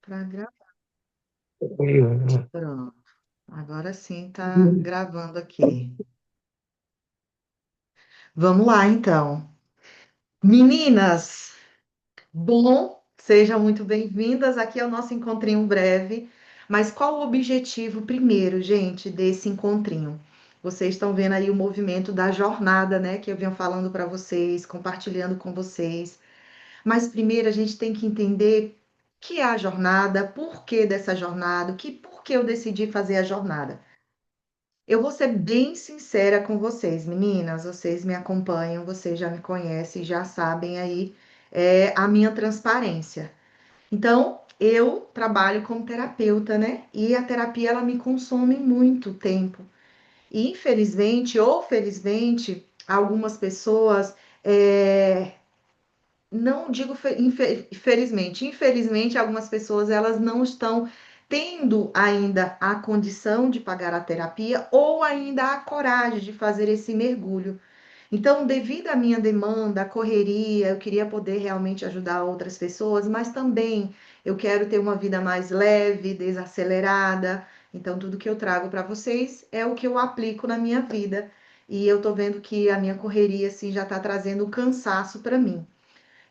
Para gravar. Hum. Pronto. Agora sim tá gravando aqui. Vamos lá, então. Meninas, bom, sejam muito bem-vindas. Aqui é o nosso encontrinho breve. Mas qual o objetivo primeiro, gente, desse encontrinho? Vocês estão vendo aí o movimento da jornada, né, que eu venho falando para vocês, compartilhando com vocês. Mas primeiro a gente tem que entender o que é a jornada, por que dessa jornada, por que eu decidi fazer a jornada. Eu vou ser bem sincera com vocês, meninas. Vocês me acompanham, vocês já me conhecem, já sabem aí a minha transparência. Então, eu trabalho como terapeuta, né? E a terapia ela me consome muito tempo. E infelizmente ou felizmente, algumas pessoas não digo infelizmente, infelizmente algumas pessoas elas não estão tendo ainda a condição de pagar a terapia ou ainda a coragem de fazer esse mergulho. Então, devido à minha demanda, à correria, eu queria poder realmente ajudar outras pessoas, mas também eu quero ter uma vida mais leve, desacelerada. Então, tudo que eu trago para vocês é o que eu aplico na minha vida. E eu tô vendo que a minha correria assim já está trazendo cansaço para mim.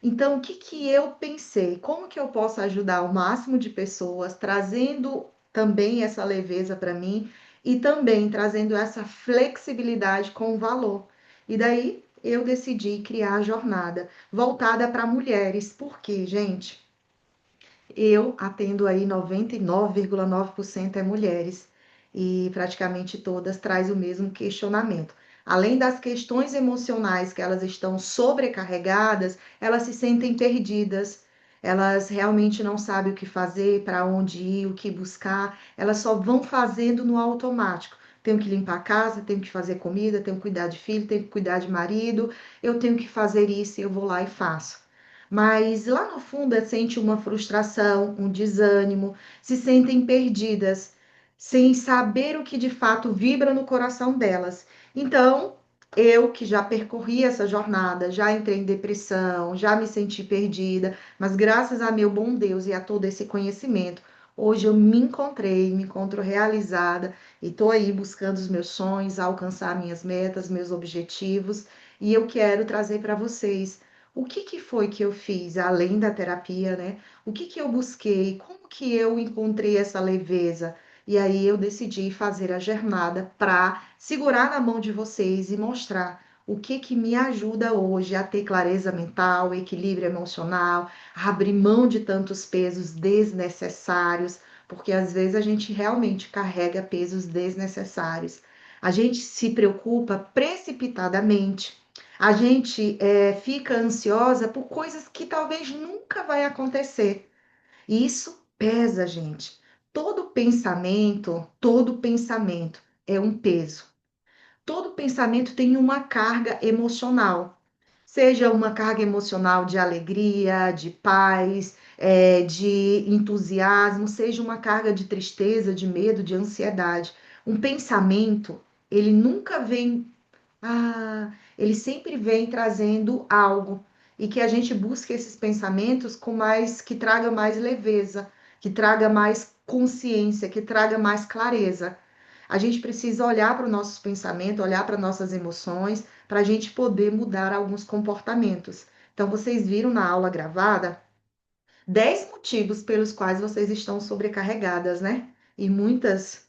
Então, o que que eu pensei? Como que eu posso ajudar o máximo de pessoas, trazendo também essa leveza para mim e também trazendo essa flexibilidade com o valor? E daí eu decidi criar a jornada voltada para mulheres. Por quê, gente? Eu atendo aí 99,9% é mulheres e praticamente todas traz o mesmo questionamento. Além das questões emocionais que elas estão sobrecarregadas, elas se sentem perdidas. Elas realmente não sabem o que fazer, para onde ir, o que buscar. Elas só vão fazendo no automático. Tenho que limpar a casa, tenho que fazer comida, tenho que cuidar de filho, tenho que cuidar de marido. Eu tenho que fazer isso e eu vou lá e faço. Mas lá no fundo sente uma frustração, um desânimo, se sentem perdidas, sem saber o que de fato vibra no coração delas. Então, eu que já percorri essa jornada, já entrei em depressão, já me senti perdida, mas graças a meu bom Deus e a todo esse conhecimento, hoje eu me encontrei, me encontro realizada e estou aí buscando os meus sonhos, alcançar minhas metas, meus objetivos, e eu quero trazer para vocês o que que foi que eu fiz além da terapia, né? O que que eu busquei? Como que eu encontrei essa leveza? E aí eu decidi fazer a jornada para segurar na mão de vocês e mostrar o que que me ajuda hoje a ter clareza mental, equilíbrio emocional, a abrir mão de tantos pesos desnecessários, porque às vezes a gente realmente carrega pesos desnecessários. A gente se preocupa precipitadamente, a gente fica ansiosa por coisas que talvez nunca vai acontecer. E isso pesa, gente. Todo pensamento é um peso. Todo pensamento tem uma carga emocional. Seja uma carga emocional de alegria, de paz, de entusiasmo, seja uma carga de tristeza, de medo, de ansiedade. Um pensamento, ele nunca vem ele sempre vem trazendo algo e que a gente busque esses pensamentos com mais que traga mais leveza, que traga mais consciência, que traga mais clareza. A gente precisa olhar para os nossos pensamentos, olhar para nossas emoções, para a gente poder mudar alguns comportamentos. Então, vocês viram na aula gravada 10 motivos pelos quais vocês estão sobrecarregadas, né? E muitas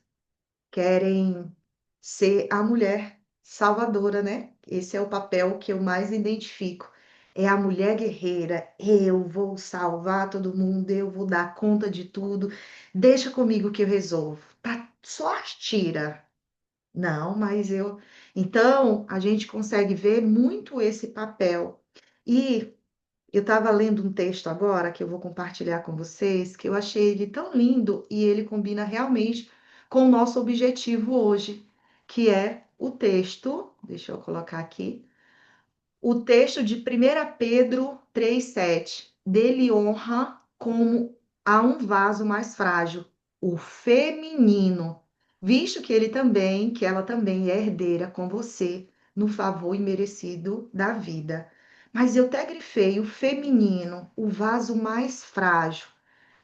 querem ser a mulher salvadora, né? Esse é o papel que eu mais identifico. É a mulher guerreira. Eu vou salvar todo mundo, eu vou dar conta de tudo. Deixa comigo que eu resolvo. Tá só as tira. Não, mas eu. Então, a gente consegue ver muito esse papel. E eu estava lendo um texto agora que eu vou compartilhar com vocês, que eu achei ele tão lindo e ele combina realmente com o nosso objetivo hoje, que é o texto, deixa eu colocar aqui, o texto de 1 Pedro 3,7. Dele honra como a um vaso mais frágil, o feminino, visto que ela também é herdeira com você no favor imerecido da vida. Mas eu até grifei o feminino, o vaso mais frágil.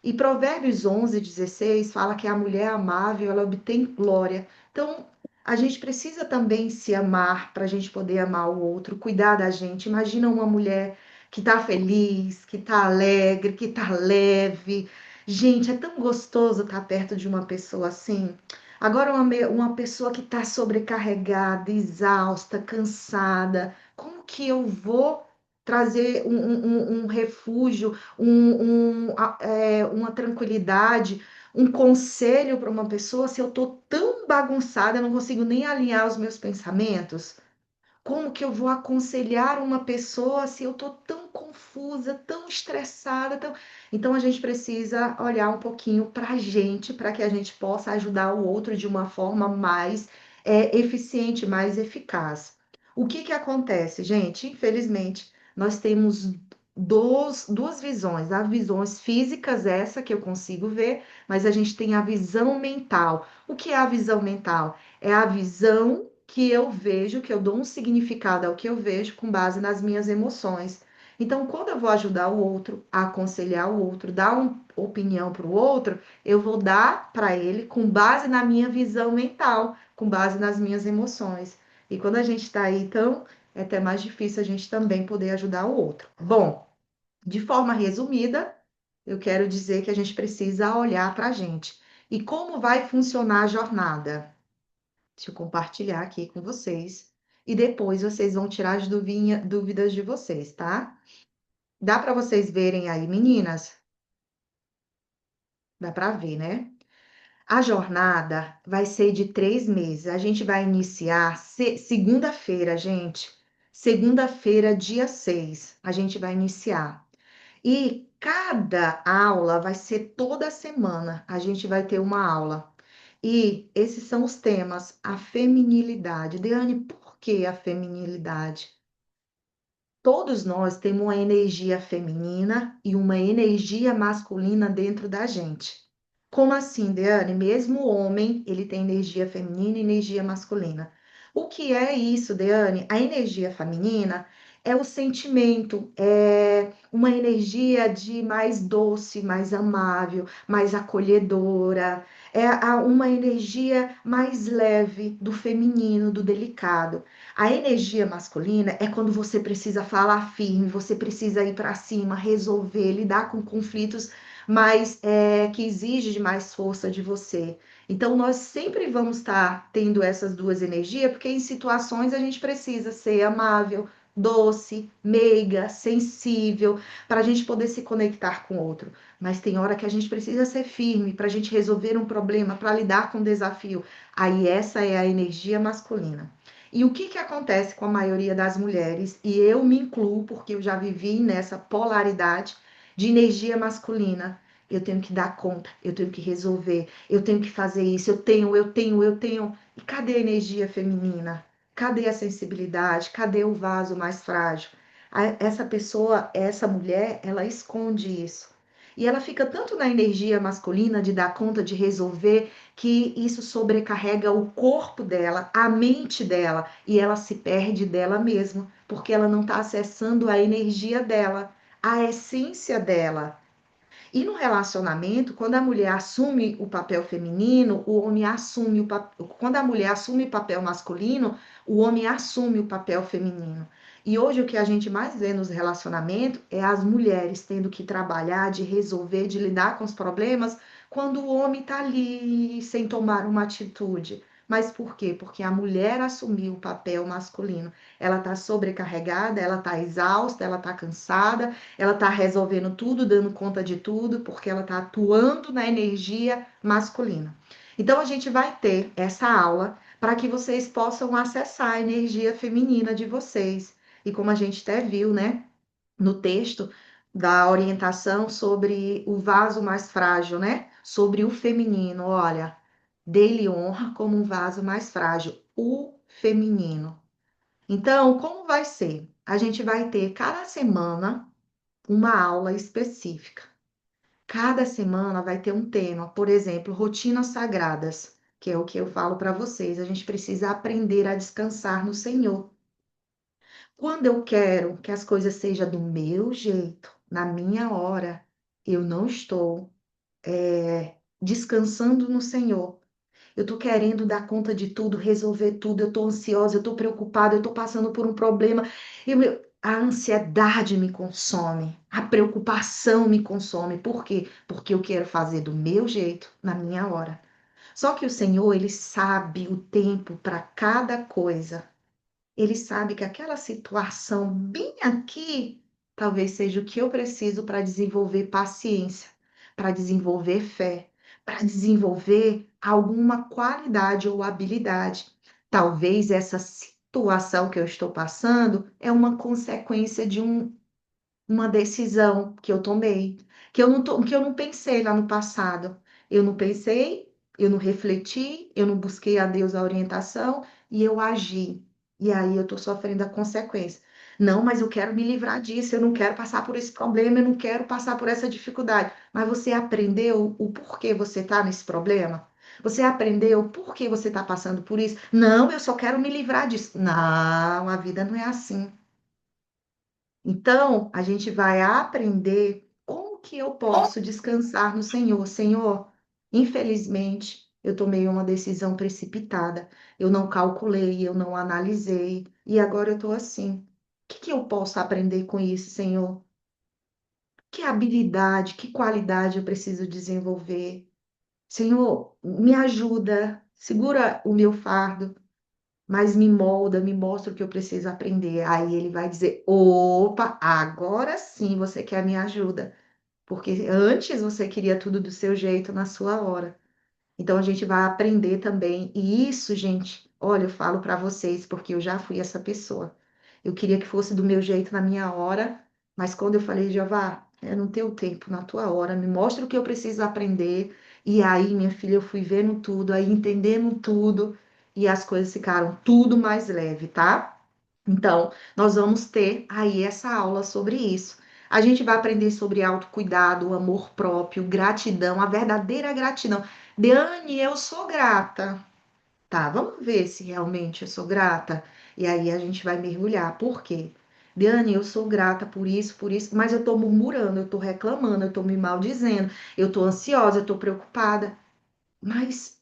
E Provérbios 11:16 fala que a mulher amável, ela obtém glória. Então, a gente precisa também se amar para a gente poder amar o outro, cuidar da gente. Imagina uma mulher que está feliz, que está alegre, que está leve. Gente, é tão gostoso estar perto de uma pessoa assim. Agora, uma pessoa que está sobrecarregada, exausta, cansada, como que eu vou trazer um refúgio, uma tranquilidade, um conselho para uma pessoa se eu estou tão bagunçada, eu não consigo nem alinhar os meus pensamentos? Como que eu vou aconselhar uma pessoa se eu estou tão confusa, tão estressada? Então a gente precisa olhar um pouquinho para a gente, para que a gente possa ajudar o outro de uma forma mais eficiente, mais eficaz. O que que acontece, gente? Infelizmente, nós temos duas visões. As visões físicas, essa que eu consigo ver, mas a gente tem a visão mental. O que é a visão mental? É a visão que eu vejo, que eu dou um significado ao que eu vejo com base nas minhas emoções. Então, quando eu vou ajudar o outro, aconselhar o outro, dar uma opinião para o outro, eu vou dar para ele com base na minha visão mental, com base nas minhas emoções. E quando a gente está aí, então, é até mais difícil a gente também poder ajudar o outro. Bom, de forma resumida, eu quero dizer que a gente precisa olhar para a gente. E como vai funcionar a jornada? Deixa eu compartilhar aqui com vocês. E depois vocês vão tirar as dúvidas de vocês, tá? Dá para vocês verem aí, meninas? Dá para ver, né? A jornada vai ser de 3 meses. A gente vai iniciar segunda-feira, gente. Segunda-feira, dia 6, a gente vai iniciar. E cada aula vai ser toda semana. A gente vai ter uma aula. E esses são os temas: a feminilidade. Deane, por que a feminilidade? Todos nós temos uma energia feminina e uma energia masculina dentro da gente. Como assim, Deane? Mesmo o homem, ele tem energia feminina e energia masculina. O que é isso, Deane? A energia feminina é o sentimento, é uma energia de mais doce, mais amável, mais acolhedora, uma energia mais leve do feminino, do delicado. A energia masculina é quando você precisa falar firme, você precisa ir para cima, resolver, lidar com conflitos mais que exigem de mais força de você. Então, nós sempre vamos estar tendo essas duas energias, porque em situações a gente precisa ser amável, doce, meiga, sensível, para a gente poder se conectar com o outro. Mas tem hora que a gente precisa ser firme para a gente resolver um problema, para lidar com um desafio. Aí essa é a energia masculina. E o que que acontece com a maioria das mulheres, e eu me incluo, porque eu já vivi nessa polaridade de energia masculina. Eu tenho que dar conta, eu tenho que resolver, eu tenho que fazer isso, eu tenho. E cadê a energia feminina? Cadê a sensibilidade? Cadê o vaso mais frágil? Essa pessoa, essa mulher, ela esconde isso. E ela fica tanto na energia masculina de dar conta, de resolver, que isso sobrecarrega o corpo dela, a mente dela, e ela se perde dela mesma, porque ela não está acessando a energia dela, a essência dela. E no relacionamento, quando a mulher assume o papel feminino, o homem assume o papel. Quando a mulher assume o papel masculino, o homem assume o papel feminino. E hoje o que a gente mais vê nos relacionamentos é as mulheres tendo que trabalhar, de resolver, de lidar com os problemas, quando o homem está ali sem tomar uma atitude. Mas por quê? Porque a mulher assumiu o papel masculino. Ela está sobrecarregada, ela está exausta, ela está cansada, ela está resolvendo tudo, dando conta de tudo, porque ela está atuando na energia masculina. Então, a gente vai ter essa aula para que vocês possam acessar a energia feminina de vocês. E como a gente até viu, né, no texto da orientação sobre o vaso mais frágil, né, sobre o feminino, olha, dê-lhe honra como um vaso mais frágil, o feminino. Então, como vai ser? A gente vai ter cada semana uma aula específica. Cada semana vai ter um tema, por exemplo, rotinas sagradas, que é o que eu falo para vocês. A gente precisa aprender a descansar no Senhor. Quando eu quero que as coisas sejam do meu jeito, na minha hora, eu não estou. descansando no Senhor. Eu tô querendo dar conta de tudo, resolver tudo, eu tô ansiosa, eu tô preocupada, eu tô passando por um problema. A ansiedade me consome, a preocupação me consome. Por quê? Porque eu quero fazer do meu jeito, na minha hora. Só que o Senhor, ele sabe o tempo para cada coisa. Ele sabe que aquela situação bem aqui talvez seja o que eu preciso para desenvolver paciência, para desenvolver fé, para desenvolver alguma qualidade ou habilidade. Talvez essa situação que eu estou passando é uma consequência de uma decisão que eu tomei, que eu não pensei lá no passado. Eu não pensei, eu não refleti, eu não busquei a Deus a orientação e eu agi. E aí eu estou sofrendo a consequência. Não, mas eu quero me livrar disso, eu não quero passar por esse problema, eu não quero passar por essa dificuldade. Mas você aprendeu o porquê você está nesse problema? Você aprendeu por que você está passando por isso? Não, eu só quero me livrar disso. Não, a vida não é assim. Então, a gente vai aprender como que eu posso descansar no Senhor. Senhor, infelizmente, eu tomei uma decisão precipitada. Eu não calculei, eu não analisei, e agora eu estou assim. O que que eu posso aprender com isso, Senhor? Que habilidade, que qualidade eu preciso desenvolver? Senhor, me ajuda, segura o meu fardo, mas me molda, me mostra o que eu preciso aprender. Aí ele vai dizer: opa, agora sim você quer a minha ajuda, porque antes você queria tudo do seu jeito, na sua hora. Então a gente vai aprender também. E isso, gente, olha, eu falo para vocês, porque eu já fui essa pessoa. Eu queria que fosse do meu jeito na minha hora, mas quando eu falei, Jeová, eu não tenho tempo na tua hora, me mostra o que eu preciso aprender. E aí, minha filha, eu fui vendo tudo, aí entendendo tudo, e as coisas ficaram tudo mais leve, tá? Então, nós vamos ter aí essa aula sobre isso. A gente vai aprender sobre autocuidado, amor próprio, gratidão, a verdadeira gratidão. Deane, eu sou grata. Tá, vamos ver se realmente eu sou grata. E aí a gente vai mergulhar. Por quê? Deane, eu sou grata por isso, mas eu tô murmurando, eu tô reclamando, eu tô me maldizendo, eu tô ansiosa, eu tô preocupada. Mas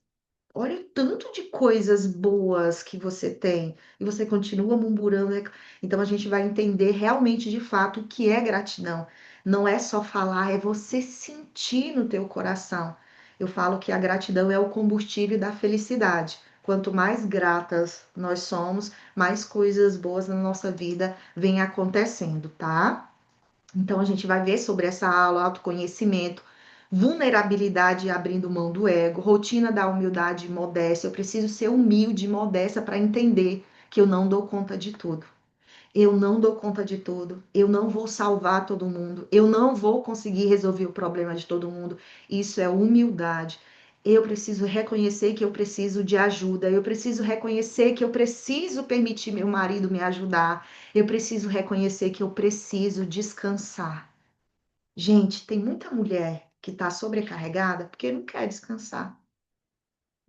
olha o tanto de coisas boas que você tem e você continua murmurando. Então a gente vai entender realmente de fato o que é gratidão. Não é só falar, é você sentir no teu coração. Eu falo que a gratidão é o combustível da felicidade. Quanto mais gratas nós somos, mais coisas boas na nossa vida vêm acontecendo, tá? Então, a gente vai ver sobre essa aula, autoconhecimento, vulnerabilidade abrindo mão do ego, rotina da humildade e modéstia. Eu preciso ser humilde e modesta para entender que eu não dou conta de tudo. Eu não dou conta de tudo. Eu não vou salvar todo mundo. Eu não vou conseguir resolver o problema de todo mundo. Isso é humildade. Eu preciso reconhecer que eu preciso de ajuda. Eu preciso reconhecer que eu preciso permitir meu marido me ajudar. Eu preciso reconhecer que eu preciso descansar. Gente, tem muita mulher que está sobrecarregada porque não quer descansar.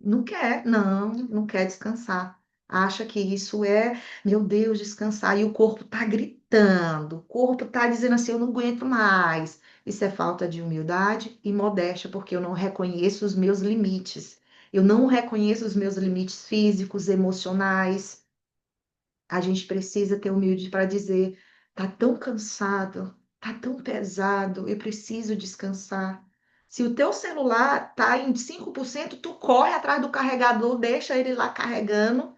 Não quer, não quer descansar. Acha que isso é, meu Deus, descansar. E o corpo está gritando, o corpo está dizendo assim: eu não aguento mais. Isso é falta de humildade e modéstia, porque eu não reconheço os meus limites. Eu não reconheço os meus limites físicos, emocionais. A gente precisa ter humilde para dizer: tá tão cansado, tá tão pesado, eu preciso descansar. Se o teu celular tá em 5%, tu corre atrás do carregador, deixa ele lá carregando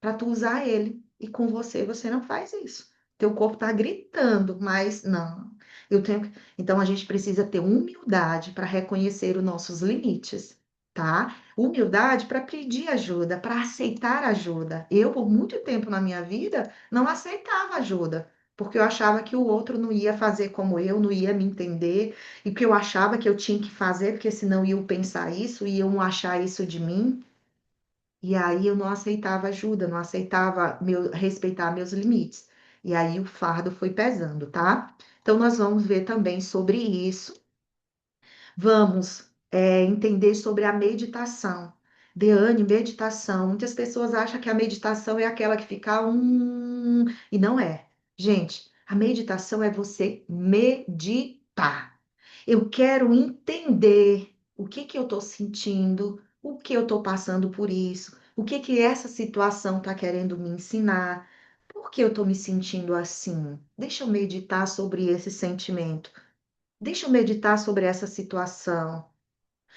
para tu usar ele. E com você, você não faz isso. Teu corpo está gritando, mas não. Eu tenho Então a gente precisa ter humildade para reconhecer os nossos limites, tá? Humildade para pedir ajuda, para aceitar ajuda. Eu, por muito tempo na minha vida, não aceitava ajuda. Porque eu achava que o outro não ia fazer como eu, não ia me entender, e que eu achava que eu tinha que fazer, porque senão iam pensar isso, iam achar isso de mim. E aí eu não aceitava ajuda, não aceitava respeitar meus limites. E aí o fardo foi pesando, tá? Então nós vamos ver também sobre isso. Vamos entender sobre a meditação. Deane, meditação. Muitas pessoas acham que a meditação é aquela que fica e não é. Gente, a meditação é você meditar. Eu quero entender o que que eu estou sentindo, o que eu estou passando por isso, o que que essa situação está querendo me ensinar, por que eu estou me sentindo assim? Deixa eu meditar sobre esse sentimento. Deixa eu meditar sobre essa situação.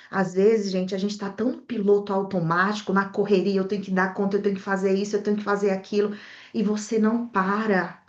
Às vezes, gente, a gente está tão no piloto automático, na correria, eu tenho que dar conta, eu tenho que fazer isso, eu tenho que fazer aquilo, e você não para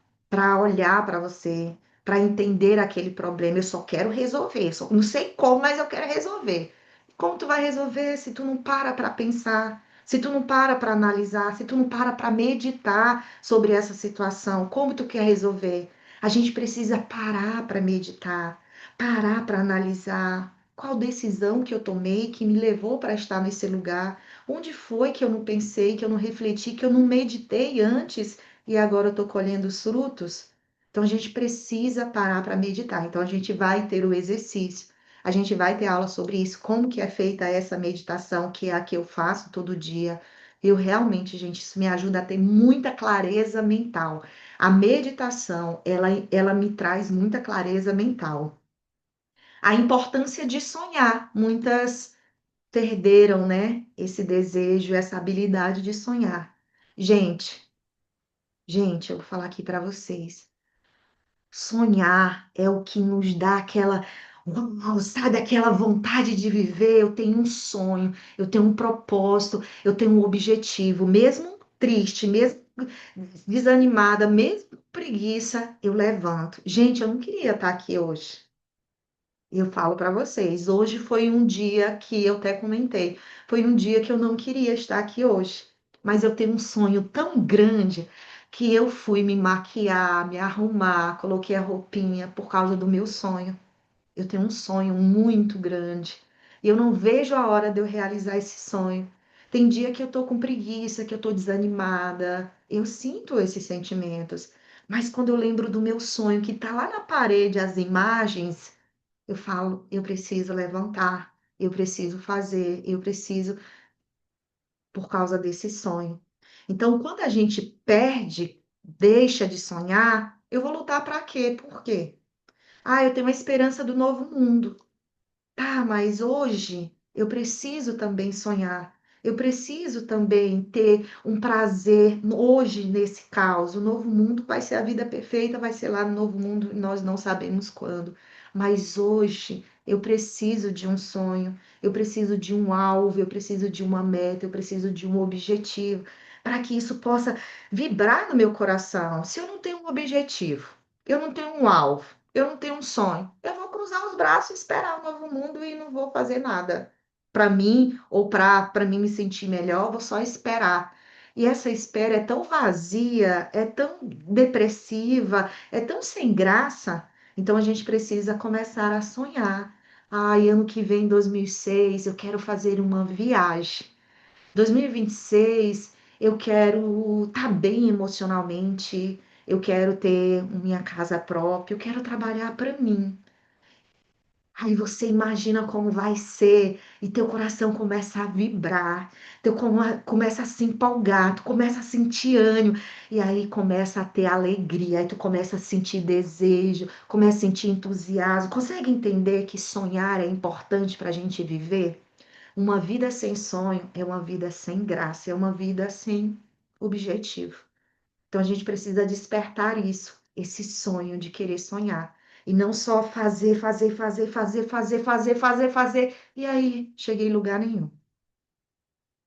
olhar para você, para entender aquele problema. Eu só quero resolver, não sei como, mas eu quero resolver. Como tu vai resolver se tu não para pensar, se tu não para analisar, se tu não para meditar sobre essa situação? Como tu quer resolver? A gente precisa parar para meditar, parar para analisar. Qual decisão que eu tomei que me levou para estar nesse lugar? Onde foi que eu não pensei, que eu não refleti, que eu não meditei antes e agora eu estou colhendo os frutos? Então a gente precisa parar para meditar. Então a gente vai ter o exercício, a gente vai ter aula sobre isso, como que é feita essa meditação, que é a que eu faço todo dia. Eu realmente, gente, isso me ajuda a ter muita clareza mental. A meditação, ela me traz muita clareza mental. A importância de sonhar. Muitas perderam, né, esse desejo, essa habilidade de sonhar. Gente, gente, eu vou falar aqui para vocês. Sonhar é o que nos dá aquela, uau, sabe, aquela vontade de viver. Eu tenho um sonho, eu tenho um propósito, eu tenho um objetivo, mesmo triste, mesmo desanimada, mesmo com preguiça, eu levanto. Gente, eu não queria estar aqui hoje. Eu falo para vocês, hoje foi um dia que eu até comentei, foi um dia que eu não queria estar aqui hoje, mas eu tenho um sonho tão grande que eu fui me maquiar, me arrumar, coloquei a roupinha por causa do meu sonho. Eu tenho um sonho muito grande e eu não vejo a hora de eu realizar esse sonho. Tem dia que eu tô com preguiça, que eu tô desanimada, eu sinto esses sentimentos, mas quando eu lembro do meu sonho que tá lá na parede, as imagens, eu falo, eu preciso levantar, eu preciso fazer, eu preciso por causa desse sonho. Então, quando a gente perde, deixa de sonhar, eu vou lutar para quê? Por quê? Ah, eu tenho a esperança do novo mundo. Tá, mas hoje eu preciso também sonhar. Eu preciso também ter um prazer hoje nesse caos. O novo mundo vai ser a vida perfeita, vai ser lá no novo mundo, e nós não sabemos quando. Mas hoje eu preciso de um sonho, eu preciso de um alvo, eu preciso de uma meta, eu preciso de um objetivo, para que isso possa vibrar no meu coração. Se eu não tenho um objetivo, eu não tenho um alvo, eu não tenho um sonho. Eu vou cruzar os braços, esperar o novo mundo e não vou fazer nada para mim ou para mim me sentir melhor, eu vou só esperar. E essa espera é tão vazia, é tão depressiva, é tão sem graça. Então a gente precisa começar a sonhar. Ai, ano que vem, 2006, eu quero fazer uma viagem. 2026, eu quero estar bem emocionalmente, eu quero ter minha casa própria, eu quero trabalhar para mim. Aí você imagina como vai ser e teu coração começa a vibrar, começa a se empolgar, tu começa a sentir ânimo e aí começa a ter alegria, aí tu começa a sentir desejo, começa a sentir entusiasmo. Consegue entender que sonhar é importante para a gente viver? Uma vida sem sonho é uma vida sem graça, é uma vida sem objetivo. Então a gente precisa despertar isso, esse sonho de querer sonhar. E não só fazer, fazer, fazer, fazer, fazer, fazer, fazer, fazer, e aí cheguei em lugar nenhum.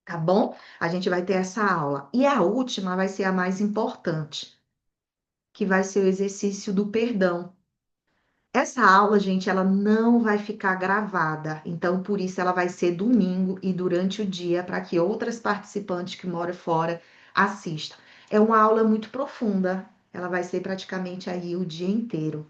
Tá bom? A gente vai ter essa aula. E a última vai ser a mais importante, que vai ser o exercício do perdão. Essa aula, gente, ela não vai ficar gravada, então por isso ela vai ser domingo e durante o dia para que outras participantes que moram fora assistam. É uma aula muito profunda, ela vai ser praticamente aí o dia inteiro.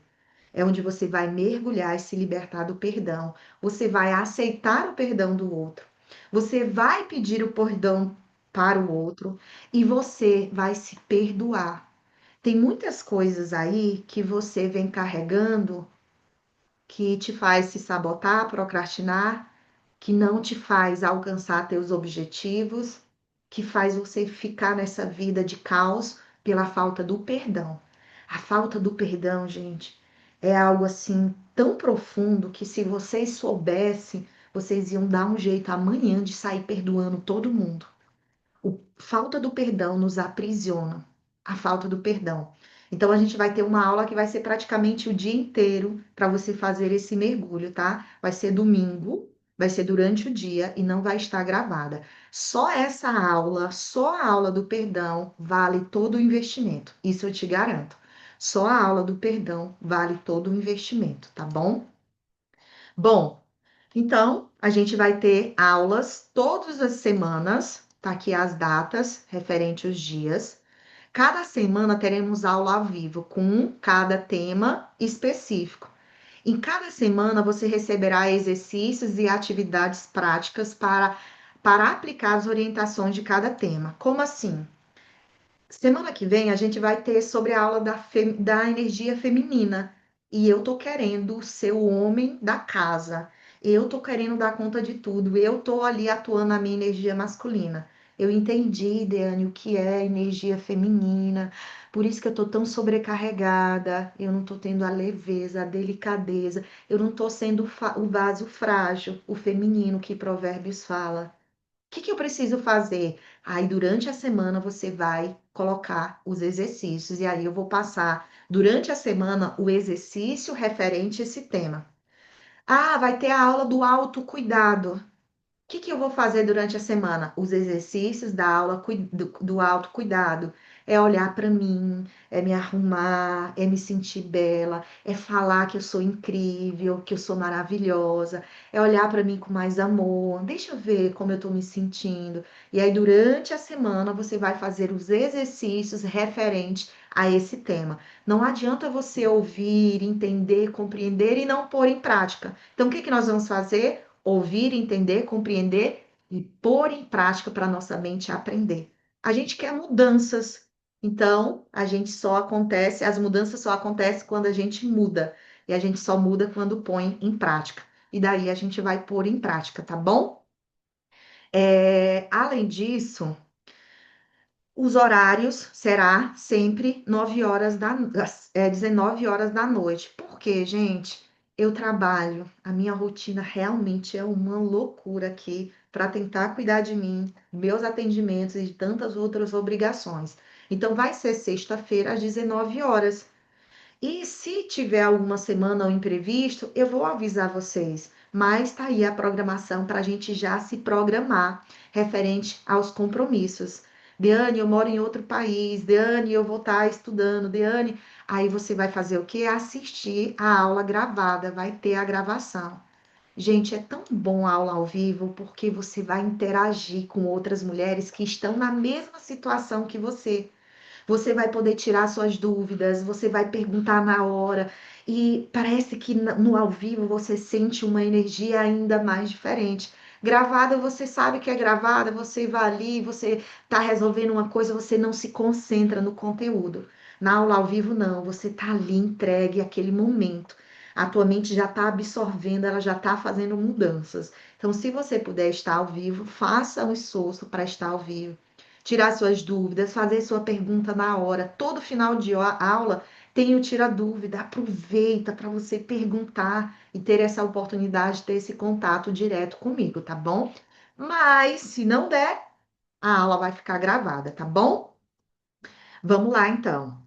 É onde você vai mergulhar e se libertar do perdão. Você vai aceitar o perdão do outro. Você vai pedir o perdão para o outro e você vai se perdoar. Tem muitas coisas aí que você vem carregando que te faz se sabotar, procrastinar, que não te faz alcançar teus objetivos, que faz você ficar nessa vida de caos pela falta do perdão. A falta do perdão, gente, é algo assim. tão profundo que se vocês soubessem, vocês iam dar um jeito amanhã de sair perdoando todo mundo. Falta do perdão nos aprisiona, a falta do perdão. Então, a gente vai ter uma aula que vai ser praticamente o dia inteiro para você fazer esse mergulho, tá? Vai ser domingo, vai ser durante o dia e não vai estar gravada. Só essa aula, só a aula do perdão, vale todo o investimento. Isso eu te garanto. Só a aula do perdão vale todo o investimento, tá bom? Bom, então, a gente vai ter aulas todas as semanas, tá aqui as datas referente aos dias. Cada semana teremos aula ao vivo com cada tema específico. Em cada semana você receberá exercícios e atividades práticas para aplicar as orientações de cada tema. Como assim? Semana que vem a gente vai ter sobre a aula da energia feminina. E eu tô querendo ser o homem da casa. Eu tô querendo dar conta de tudo. Eu tô ali atuando na minha energia masculina. Eu entendi, Deane, o que é energia feminina. Por isso que eu tô tão sobrecarregada. Eu não tô tendo a leveza, a delicadeza. Eu não tô sendo o vaso frágil, o feminino que Provérbios fala. O que eu preciso fazer? Aí, durante a semana, você vai colocar os exercícios, e aí eu vou passar durante a semana o exercício referente a esse tema. Ah, vai ter a aula do autocuidado. O que eu vou fazer durante a semana? Os exercícios da aula do autocuidado. É olhar para mim, é me arrumar, é me sentir bela, é falar que eu sou incrível, que eu sou maravilhosa, é olhar para mim com mais amor. Deixa eu ver como eu estou me sentindo. E aí, durante a semana, você vai fazer os exercícios referentes a esse tema. Não adianta você ouvir, entender, compreender e não pôr em prática. Então, o que nós vamos fazer? Ouvir, entender, compreender e pôr em prática para nossa mente aprender. A gente quer mudanças, então as mudanças só acontecem quando a gente muda, e a gente só muda quando põe em prática. E daí a gente vai pôr em prática, tá bom? Além disso, os horários será sempre 19 horas da noite. Porque, gente, eu trabalho, a minha rotina realmente é uma loucura aqui para tentar cuidar de mim, meus atendimentos e de tantas outras obrigações. Então, vai ser sexta-feira às 19 horas. E se tiver alguma semana ou imprevisto, eu vou avisar vocês. Mas tá aí a programação para a gente já se programar referente aos compromissos. Deane, eu moro em outro país. Deane, eu vou estar estudando. Deane, aí você vai fazer o quê? Assistir a aula gravada, vai ter a gravação. Gente, é tão bom a aula ao vivo porque você vai interagir com outras mulheres que estão na mesma situação que você. Você vai poder tirar suas dúvidas, você vai perguntar na hora. E parece que no ao vivo você sente uma energia ainda mais diferente. Gravada, você sabe que é gravada, você vai ali, você está resolvendo uma coisa, você não se concentra no conteúdo. Na aula ao vivo, não, você está ali entregue àquele momento. A tua mente já está absorvendo, ela já está fazendo mudanças. Então, se você puder estar ao vivo, faça um esforço para estar ao vivo, tirar suas dúvidas, fazer sua pergunta na hora. Todo final de aula tem o tira dúvida. Aproveita para você perguntar e ter essa oportunidade de ter esse contato direto comigo, tá bom? Mas se não der, a aula vai ficar gravada, tá bom? Vamos lá, então.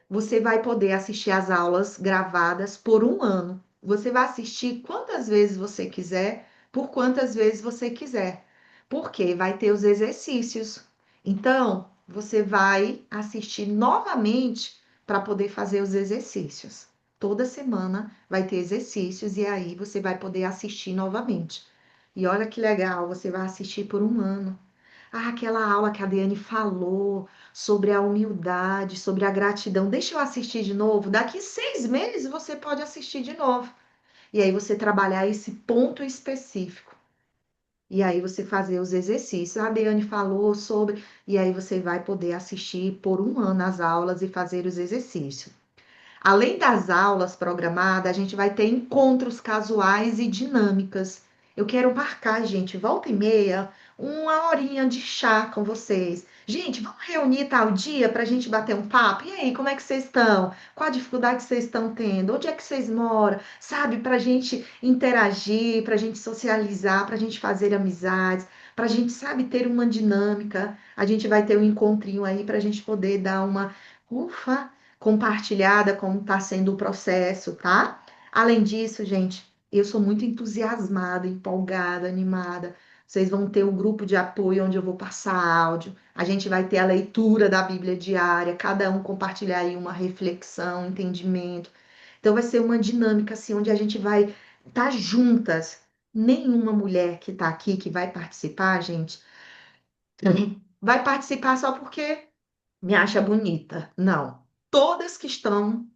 Você vai poder assistir as aulas gravadas por um ano. Você vai assistir quantas vezes você quiser, por quantas vezes você quiser, porque vai ter os exercícios. Então, você vai assistir novamente para poder fazer os exercícios. Toda semana vai ter exercícios e aí você vai poder assistir novamente. E olha que legal, você vai assistir por um ano. Ah, aquela aula que a Diane falou sobre a humildade, sobre a gratidão. Deixa eu assistir de novo. Daqui 6 meses você pode assistir de novo. E aí você trabalhar esse ponto específico. E aí você fazer os exercícios. A Diane falou sobre. E aí você vai poder assistir por um ano as aulas e fazer os exercícios. Além das aulas programadas, a gente vai ter encontros casuais e dinâmicas. Eu quero marcar, gente, volta e meia, uma horinha de chá com vocês. Gente, vamos reunir tal dia para a gente bater um papo? E aí, como é que vocês estão? Qual a dificuldade que vocês estão tendo? Onde é que vocês moram? Sabe, para a gente interagir, para a gente socializar, para a gente fazer amizades, para a gente, sabe, ter uma dinâmica. A gente vai ter um encontrinho aí para a gente poder dar uma, ufa, compartilhada como está sendo o processo, tá? Além disso, gente, eu sou muito entusiasmada, empolgada, animada. Vocês vão ter um grupo de apoio onde eu vou passar áudio. A gente vai ter a leitura da Bíblia diária, cada um compartilhar aí uma reflexão, entendimento. Então vai ser uma dinâmica assim onde a gente vai estar juntas. Nenhuma mulher que está aqui que vai participar, gente, vai participar só porque me acha bonita. Não. Todas que estão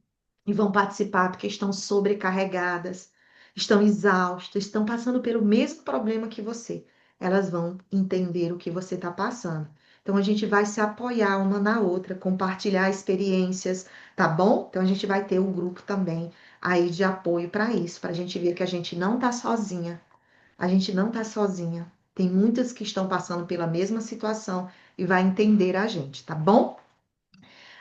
e vão participar porque estão sobrecarregadas, estão exaustas, estão passando pelo mesmo problema que você. Elas vão entender o que você está passando. Então a gente vai se apoiar uma na outra, compartilhar experiências, tá bom? Então a gente vai ter um grupo também aí de apoio para isso, para a gente ver que a gente não está sozinha. A gente não está sozinha. Tem muitas que estão passando pela mesma situação e vai entender a gente, tá bom?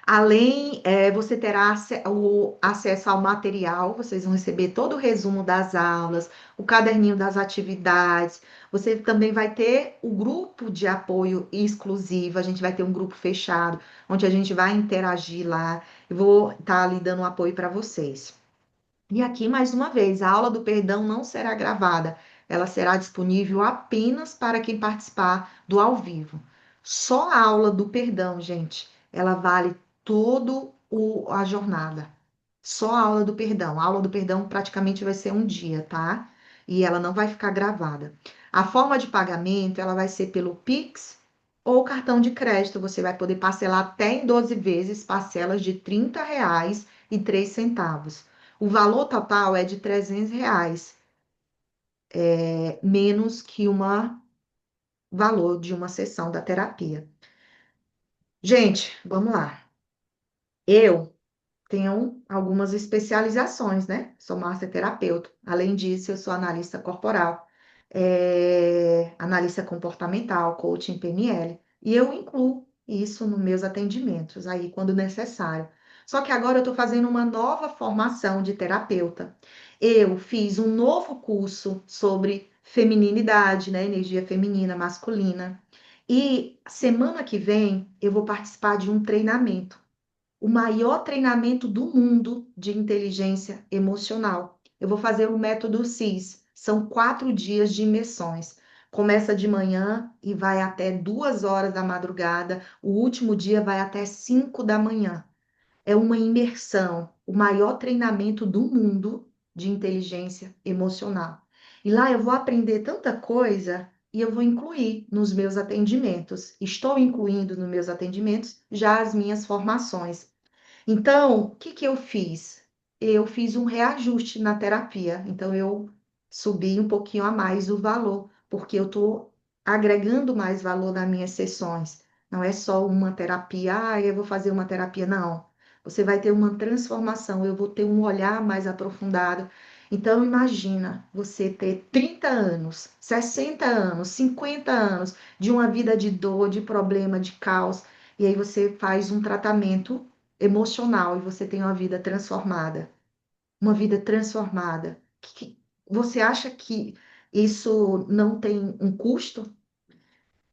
Além, você terá o acesso ao material, vocês vão receber todo o resumo das aulas, o caderninho das atividades. Você também vai ter o grupo de apoio exclusivo, a gente vai ter um grupo fechado, onde a gente vai interagir lá. Eu vou estar ali dando um apoio para vocês. E aqui, mais uma vez, a aula do perdão não será gravada, ela será disponível apenas para quem participar do ao vivo. Só a aula do perdão, gente, ela vale todo a jornada. Só a aula do perdão. A aula do perdão praticamente vai ser um dia, tá? E ela não vai ficar gravada. A forma de pagamento, ela vai ser pelo Pix ou cartão de crédito. Você vai poder parcelar até em 12 vezes, parcelas de R$ 30,03. O valor total é de R$ 300, menos que uma valor de uma sessão da terapia. Gente, vamos lá. Eu tenho algumas especializações, né? Sou massoterapeuta. Além disso, eu sou analista corporal, analista comportamental, coaching PNL. E eu incluo isso nos meus atendimentos, aí quando necessário. Só que agora eu estou fazendo uma nova formação de terapeuta. Eu fiz um novo curso sobre femininidade, né? Energia feminina, masculina. E semana que vem eu vou participar de um treinamento, o maior treinamento do mundo de inteligência emocional. Eu vou fazer o método CIS. São 4 dias de imersões. Começa de manhã e vai até 2 horas da madrugada. O último dia vai até 5 da manhã. É uma imersão, o maior treinamento do mundo de inteligência emocional. E lá eu vou aprender tanta coisa e eu vou incluir nos meus atendimentos. Estou incluindo nos meus atendimentos já as minhas formações. Então, o que que eu fiz? Eu fiz um reajuste na terapia. Então, eu subi um pouquinho a mais o valor, porque eu estou agregando mais valor nas minhas sessões. Não é só uma terapia, eu vou fazer uma terapia, não. Você vai ter uma transformação, eu vou ter um olhar mais aprofundado. Então, imagina você ter 30 anos, 60 anos, 50 anos de uma vida de dor, de problema, de caos, e aí você faz um tratamento emocional e você tem uma vida transformada. Uma vida transformada. Você acha que isso não tem um custo?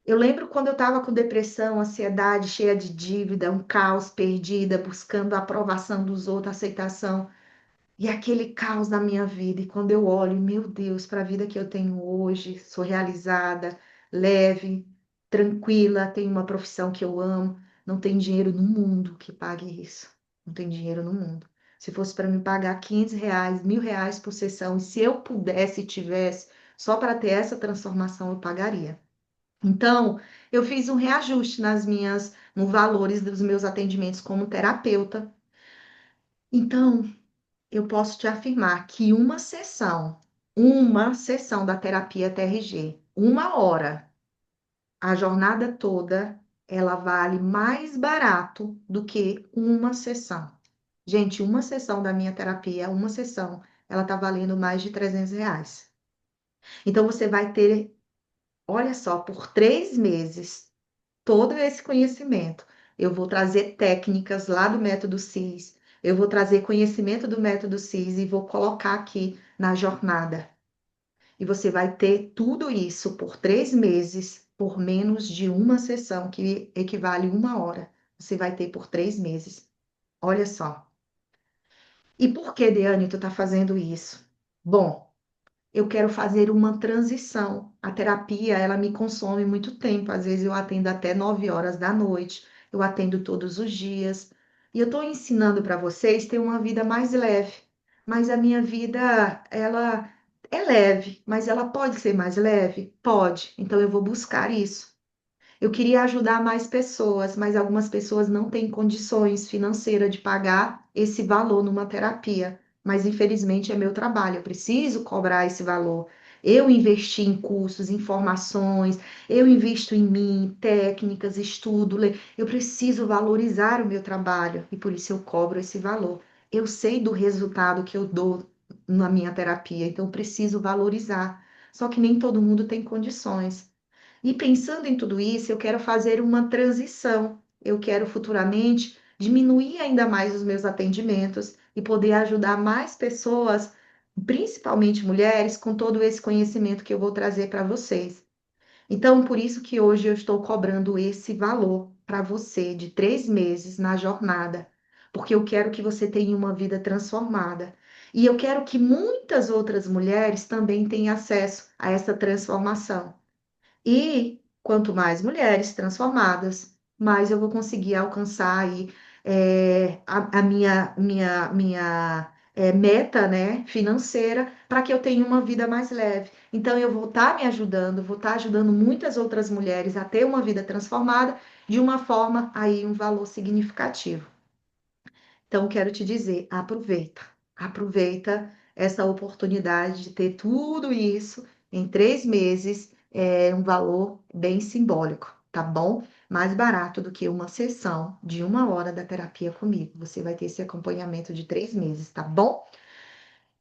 Eu lembro quando eu estava com depressão, ansiedade, cheia de dívida, um caos, perdida, buscando a aprovação dos outros, aceitação. E aquele caos na minha vida, e quando eu olho, meu Deus, para a vida que eu tenho hoje, sou realizada, leve, tranquila, tenho uma profissão que eu amo, não tem dinheiro no mundo que pague isso. Não tem dinheiro no mundo. Se fosse para me pagar R$ 500, R$ 1.000 por sessão, e se eu pudesse e tivesse, só para ter essa transformação, eu pagaria. Então, eu fiz um reajuste nos valores dos meus atendimentos como terapeuta. Então, eu posso te afirmar que uma sessão da terapia TRG, 1 hora, a jornada toda, ela vale mais barato do que uma sessão. Gente, uma sessão da minha terapia, uma sessão, ela tá valendo mais de R$ 300. Então, você vai ter, olha só, por 3 meses, todo esse conhecimento. Eu vou trazer técnicas lá do método CIS, eu vou trazer conhecimento do método CIS e vou colocar aqui na jornada. E você vai ter tudo isso por 3 meses, por menos de uma sessão, que equivale 1 hora. Você vai ter por 3 meses. Olha só. E por que, Deane, tu está fazendo isso? Bom, eu quero fazer uma transição. A terapia, ela me consome muito tempo. Às vezes eu atendo até 9 horas da noite, eu atendo todos os dias. E eu estou ensinando para vocês ter uma vida mais leve. Mas a minha vida, ela é leve, mas ela pode ser mais leve? Pode. Então eu vou buscar isso. Eu queria ajudar mais pessoas, mas algumas pessoas não têm condições financeiras de pagar esse valor numa terapia. Mas infelizmente é meu trabalho, eu preciso cobrar esse valor. Eu investi em cursos, em formações, eu invisto em mim, técnicas, estudo. Eu preciso valorizar o meu trabalho e por isso eu cobro esse valor. Eu sei do resultado que eu dou na minha terapia, então eu preciso valorizar. Só que nem todo mundo tem condições. E pensando em tudo isso, eu quero fazer uma transição. Eu quero futuramente diminuir ainda mais os meus atendimentos e poder ajudar mais pessoas, principalmente mulheres, com todo esse conhecimento que eu vou trazer para vocês. Então, por isso que hoje eu estou cobrando esse valor para você de 3 meses na jornada, porque eu quero que você tenha uma vida transformada. E eu quero que muitas outras mulheres também tenham acesso a essa transformação. E quanto mais mulheres transformadas, mais eu vou conseguir alcançar aí a minha meta, né, financeira, para que eu tenha uma vida mais leve. Então, eu vou estar me ajudando, vou estar ajudando muitas outras mulheres a ter uma vida transformada de uma forma aí, um valor significativo. Então, quero te dizer, aproveita, aproveita essa oportunidade de ter tudo isso em 3 meses, é um valor bem simbólico, tá bom? Mais barato do que uma sessão de 1 hora da terapia comigo. Você vai ter esse acompanhamento de 3 meses, tá bom?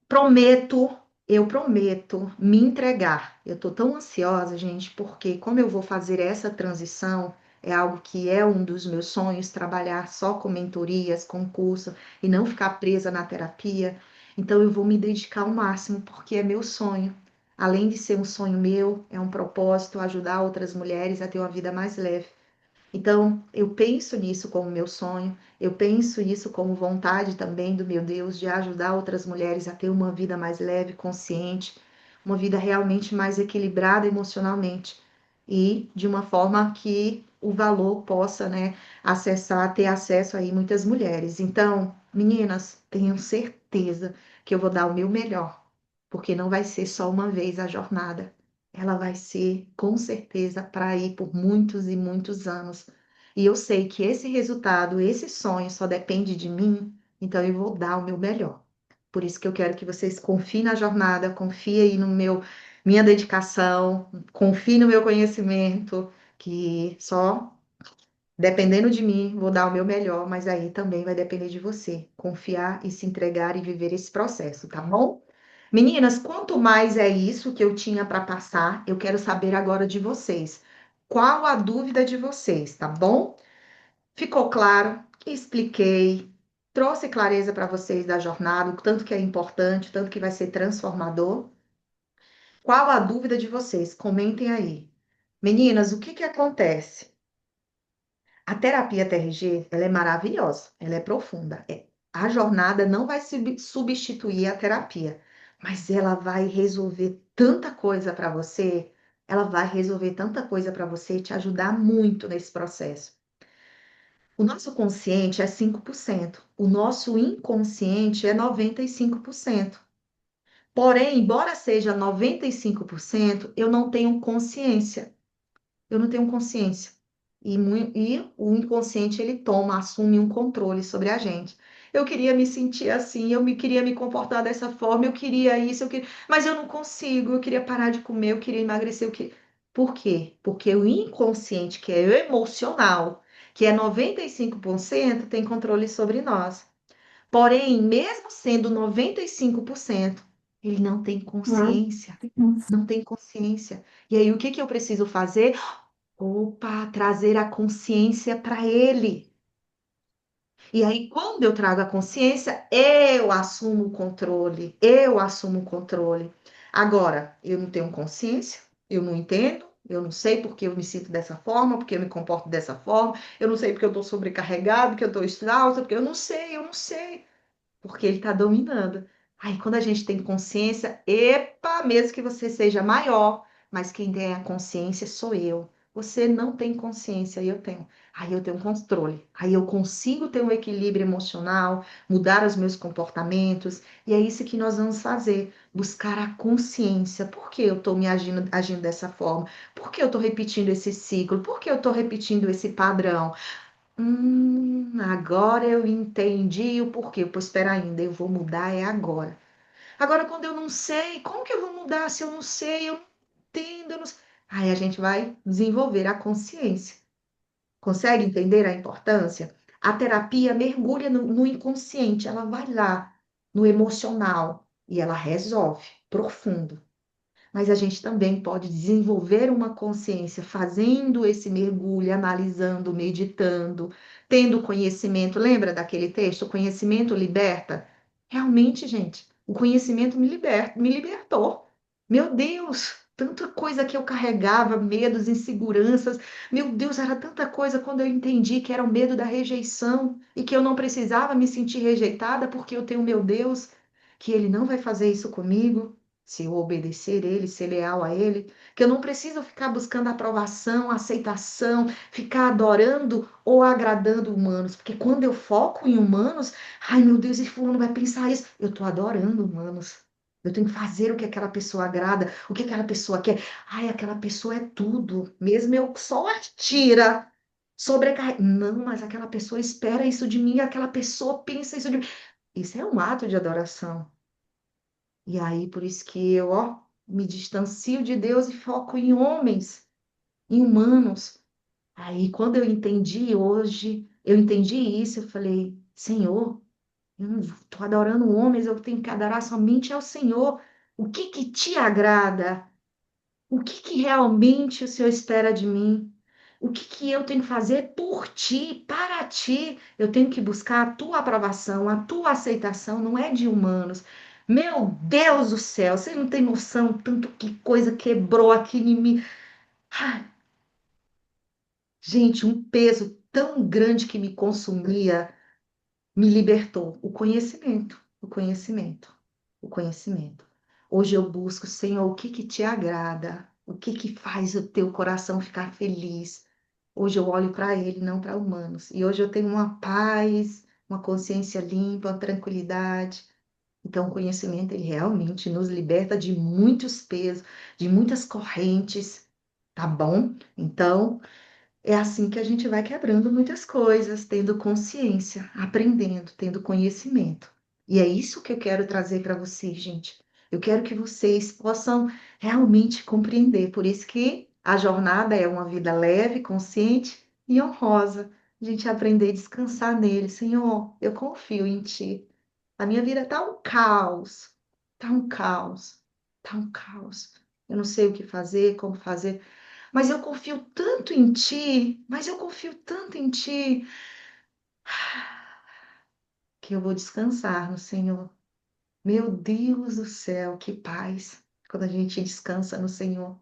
Prometo, eu prometo me entregar. Eu tô tão ansiosa, gente, porque como eu vou fazer essa transição, é algo que é um dos meus sonhos, trabalhar só com mentorias, com curso e não ficar presa na terapia. Então eu vou me dedicar ao máximo, porque é meu sonho. Além de ser um sonho meu, é um propósito ajudar outras mulheres a ter uma vida mais leve. Então, eu penso nisso como meu sonho, eu penso isso como vontade também do meu Deus de ajudar outras mulheres a ter uma vida mais leve, consciente, uma vida realmente mais equilibrada emocionalmente e de uma forma que o valor possa, né, acessar, ter acesso aí muitas mulheres. Então, meninas, tenham certeza que eu vou dar o meu melhor, porque não vai ser só uma vez a jornada. Ela vai ser, com certeza, para ir por muitos e muitos anos. E eu sei que esse resultado, esse sonho só depende de mim, então eu vou dar o meu melhor. Por isso que eu quero que vocês confiem na jornada, confiem aí no minha dedicação, confiem no meu conhecimento, que só dependendo de mim, vou dar o meu melhor, mas aí também vai depender de você. Confiar e se entregar e viver esse processo, tá bom? Meninas, quanto mais é isso que eu tinha para passar, eu quero saber agora de vocês. Qual a dúvida de vocês, tá bom? Ficou claro? Expliquei, trouxe clareza para vocês da jornada, o tanto que é importante, o tanto que vai ser transformador. Qual a dúvida de vocês? Comentem aí. Meninas, o que que acontece? A terapia TRG, ela é maravilhosa, ela é profunda. A jornada não vai substituir a terapia, mas ela vai resolver tanta coisa para você, ela vai resolver tanta coisa para você e te ajudar muito nesse processo. O nosso consciente é 5%, o nosso inconsciente é 95%. Porém, embora seja 95%, eu não tenho consciência. Eu não tenho consciência. E o inconsciente, ele toma, assume um controle sobre a gente. Eu queria me sentir assim, queria me comportar dessa forma, eu queria isso, mas eu não consigo, eu queria parar de comer, eu queria emagrecer, Por quê? Porque o inconsciente, que é o emocional, que é 95%, tem controle sobre nós. Porém, mesmo sendo 95%, Ele não tem consciência, não tem consciência. E aí, o que que eu preciso fazer? Opa, trazer a consciência para ele. E aí, quando eu trago a consciência, eu assumo o controle, eu assumo o controle. Agora, eu não tenho consciência, eu não entendo, eu não sei porque eu me sinto dessa forma, porque eu me comporto dessa forma, eu não sei porque eu estou sobrecarregado, porque eu estou exausta, porque eu não sei porque ele está dominando. Aí, quando a gente tem consciência, epa, mesmo que você seja maior, mas quem tem a consciência sou eu. Você não tem consciência, e eu tenho. Aí eu tenho controle. Aí eu consigo ter um equilíbrio emocional, mudar os meus comportamentos, e é isso que nós vamos fazer, buscar a consciência. Por que eu estou me agindo dessa forma? Por que eu estou repetindo esse ciclo? Por que eu estou repetindo esse padrão? Agora eu entendi o porquê. Pois espera ainda, eu vou mudar é agora. Agora, quando eu não sei, como que eu vou mudar se eu não sei, eu não entendo, eu não sei. Aí a gente vai desenvolver a consciência. Consegue entender a importância? A terapia mergulha no inconsciente, ela vai lá no emocional e ela resolve profundo. Mas a gente também pode desenvolver uma consciência fazendo esse mergulho, analisando, meditando, tendo conhecimento. Lembra daquele texto? O conhecimento liberta? Realmente, gente, o conhecimento me libertou. Meu Deus, tanta coisa que eu carregava, medos, inseguranças. Meu Deus, era tanta coisa quando eu entendi que era o medo da rejeição e que eu não precisava me sentir rejeitada porque eu tenho meu Deus, que ele não vai fazer isso comigo se eu obedecer ele, ser leal a ele, que eu não preciso ficar buscando aprovação, aceitação, ficar adorando ou agradando humanos, porque quando eu foco em humanos, ai meu Deus, esse fulano vai pensar isso, eu estou adorando humanos. Eu tenho que fazer o que aquela pessoa agrada, o que aquela pessoa quer. Ai, aquela pessoa é tudo. Mesmo eu só a tira, sobrecarrega. Não, mas aquela pessoa espera isso de mim, aquela pessoa pensa isso de mim. Isso é um ato de adoração. E aí, por isso que eu, ó, me distancio de Deus e foco em homens, em humanos. Aí, quando eu entendi hoje, eu entendi isso, eu falei, Senhor, eu não estou adorando homens, eu tenho que adorar somente ao Senhor. O que que te agrada? O que que realmente o Senhor espera de mim? O que que eu tenho que fazer por ti, para ti? Eu tenho que buscar a tua aprovação, a tua aceitação, não é de humanos. Meu Deus do céu, você não tem noção tanto que coisa quebrou aqui em mim. Ai, gente, um peso tão grande que me consumia me libertou. O conhecimento, o conhecimento, o conhecimento. Hoje eu busco, Senhor, o que que te agrada? O que que faz o teu coração ficar feliz? Hoje eu olho para ele, não para humanos. E hoje eu tenho uma paz, uma consciência limpa, uma tranquilidade. Então, o conhecimento, ele realmente nos liberta de muitos pesos, de muitas correntes, tá bom? Então, é assim que a gente vai quebrando muitas coisas, tendo consciência, aprendendo, tendo conhecimento. E é isso que eu quero trazer para vocês, gente. Eu quero que vocês possam realmente compreender. Por isso que a jornada é uma vida leve, consciente e honrosa. A gente aprender a descansar nele. Senhor, eu confio em Ti. A minha vida tá um caos. Tá um caos. Tá um caos. Eu não sei o que fazer, como fazer. Mas eu confio tanto em ti, mas eu confio tanto em ti, que eu vou descansar no Senhor. Meu Deus do céu, que paz quando a gente descansa no Senhor.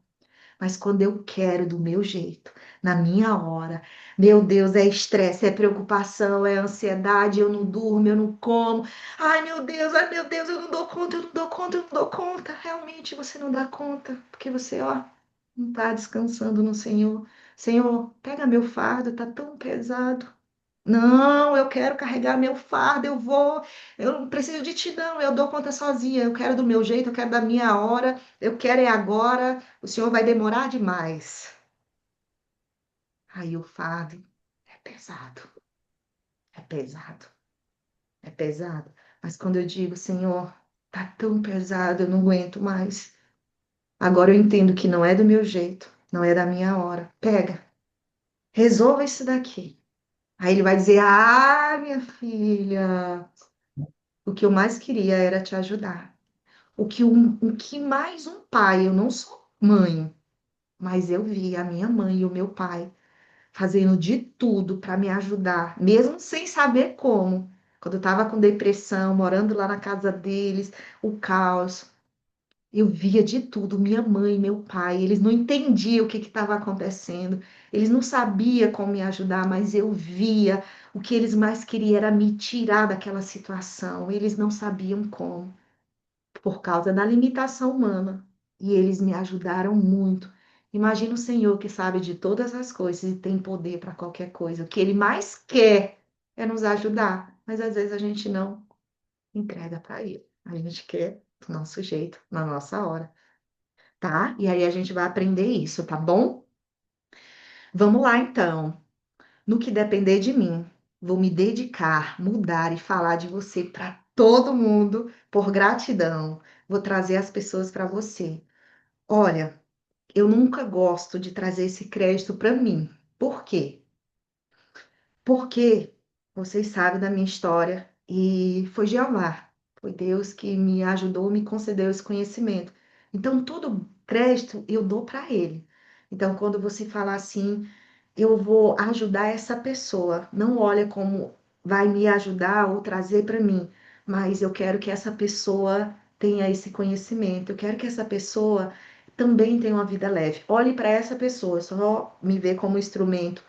Mas quando eu quero do meu jeito, na minha hora, meu Deus, é estresse, é preocupação, é ansiedade, eu não durmo, eu não como. Ai meu Deus, eu não dou conta, eu não dou conta, eu não dou conta. Realmente você não dá conta, porque você, ó, não está descansando no Senhor. Senhor, pega meu fardo, tá tão pesado. Não, eu quero carregar meu fardo, eu vou. Eu não preciso de ti, não. Eu dou conta sozinha. Eu quero do meu jeito, eu quero da minha hora. Eu quero é agora. O Senhor vai demorar demais. Aí o fardo é pesado, é pesado, é pesado. Mas quando eu digo, Senhor, tá tão pesado, eu não aguento mais. Agora eu entendo que não é do meu jeito, não é da minha hora. Pega, resolva isso daqui. Aí ele vai dizer: Ah, minha filha, o que eu mais queria era te ajudar. o que mais um pai, eu não sou mãe, mas eu vi a minha mãe e o meu pai fazendo de tudo para me ajudar, mesmo sem saber como. Quando eu estava com depressão, morando lá na casa deles, o caos, eu via de tudo, minha mãe, meu pai, eles não entendiam o que estava acontecendo, eles não sabiam como me ajudar, mas eu via o que eles mais queriam era me tirar daquela situação, eles não sabiam como por causa da limitação humana. E eles me ajudaram muito. Imagina o Senhor que sabe de todas as coisas e tem poder para qualquer coisa. O que Ele mais quer é nos ajudar, mas às vezes a gente não entrega para Ele. A gente quer do nosso jeito, na nossa hora, tá? E aí a gente vai aprender isso, tá bom? Vamos lá então. No que depender de mim, vou me dedicar, mudar e falar de você para todo mundo por gratidão. Vou trazer as pessoas para você. Olha, eu nunca gosto de trazer esse crédito para mim. Por quê? Porque vocês sabem da minha história e foi Jeová, foi Deus que me ajudou, me concedeu esse conhecimento. Então, todo crédito eu dou para Ele. Então, quando você falar assim, eu vou ajudar essa pessoa. Não olha como vai me ajudar ou trazer para mim, mas eu quero que essa pessoa tenha esse conhecimento. Eu quero que essa pessoa também tenha uma vida leve. Olhe para essa pessoa, só me vê como instrumento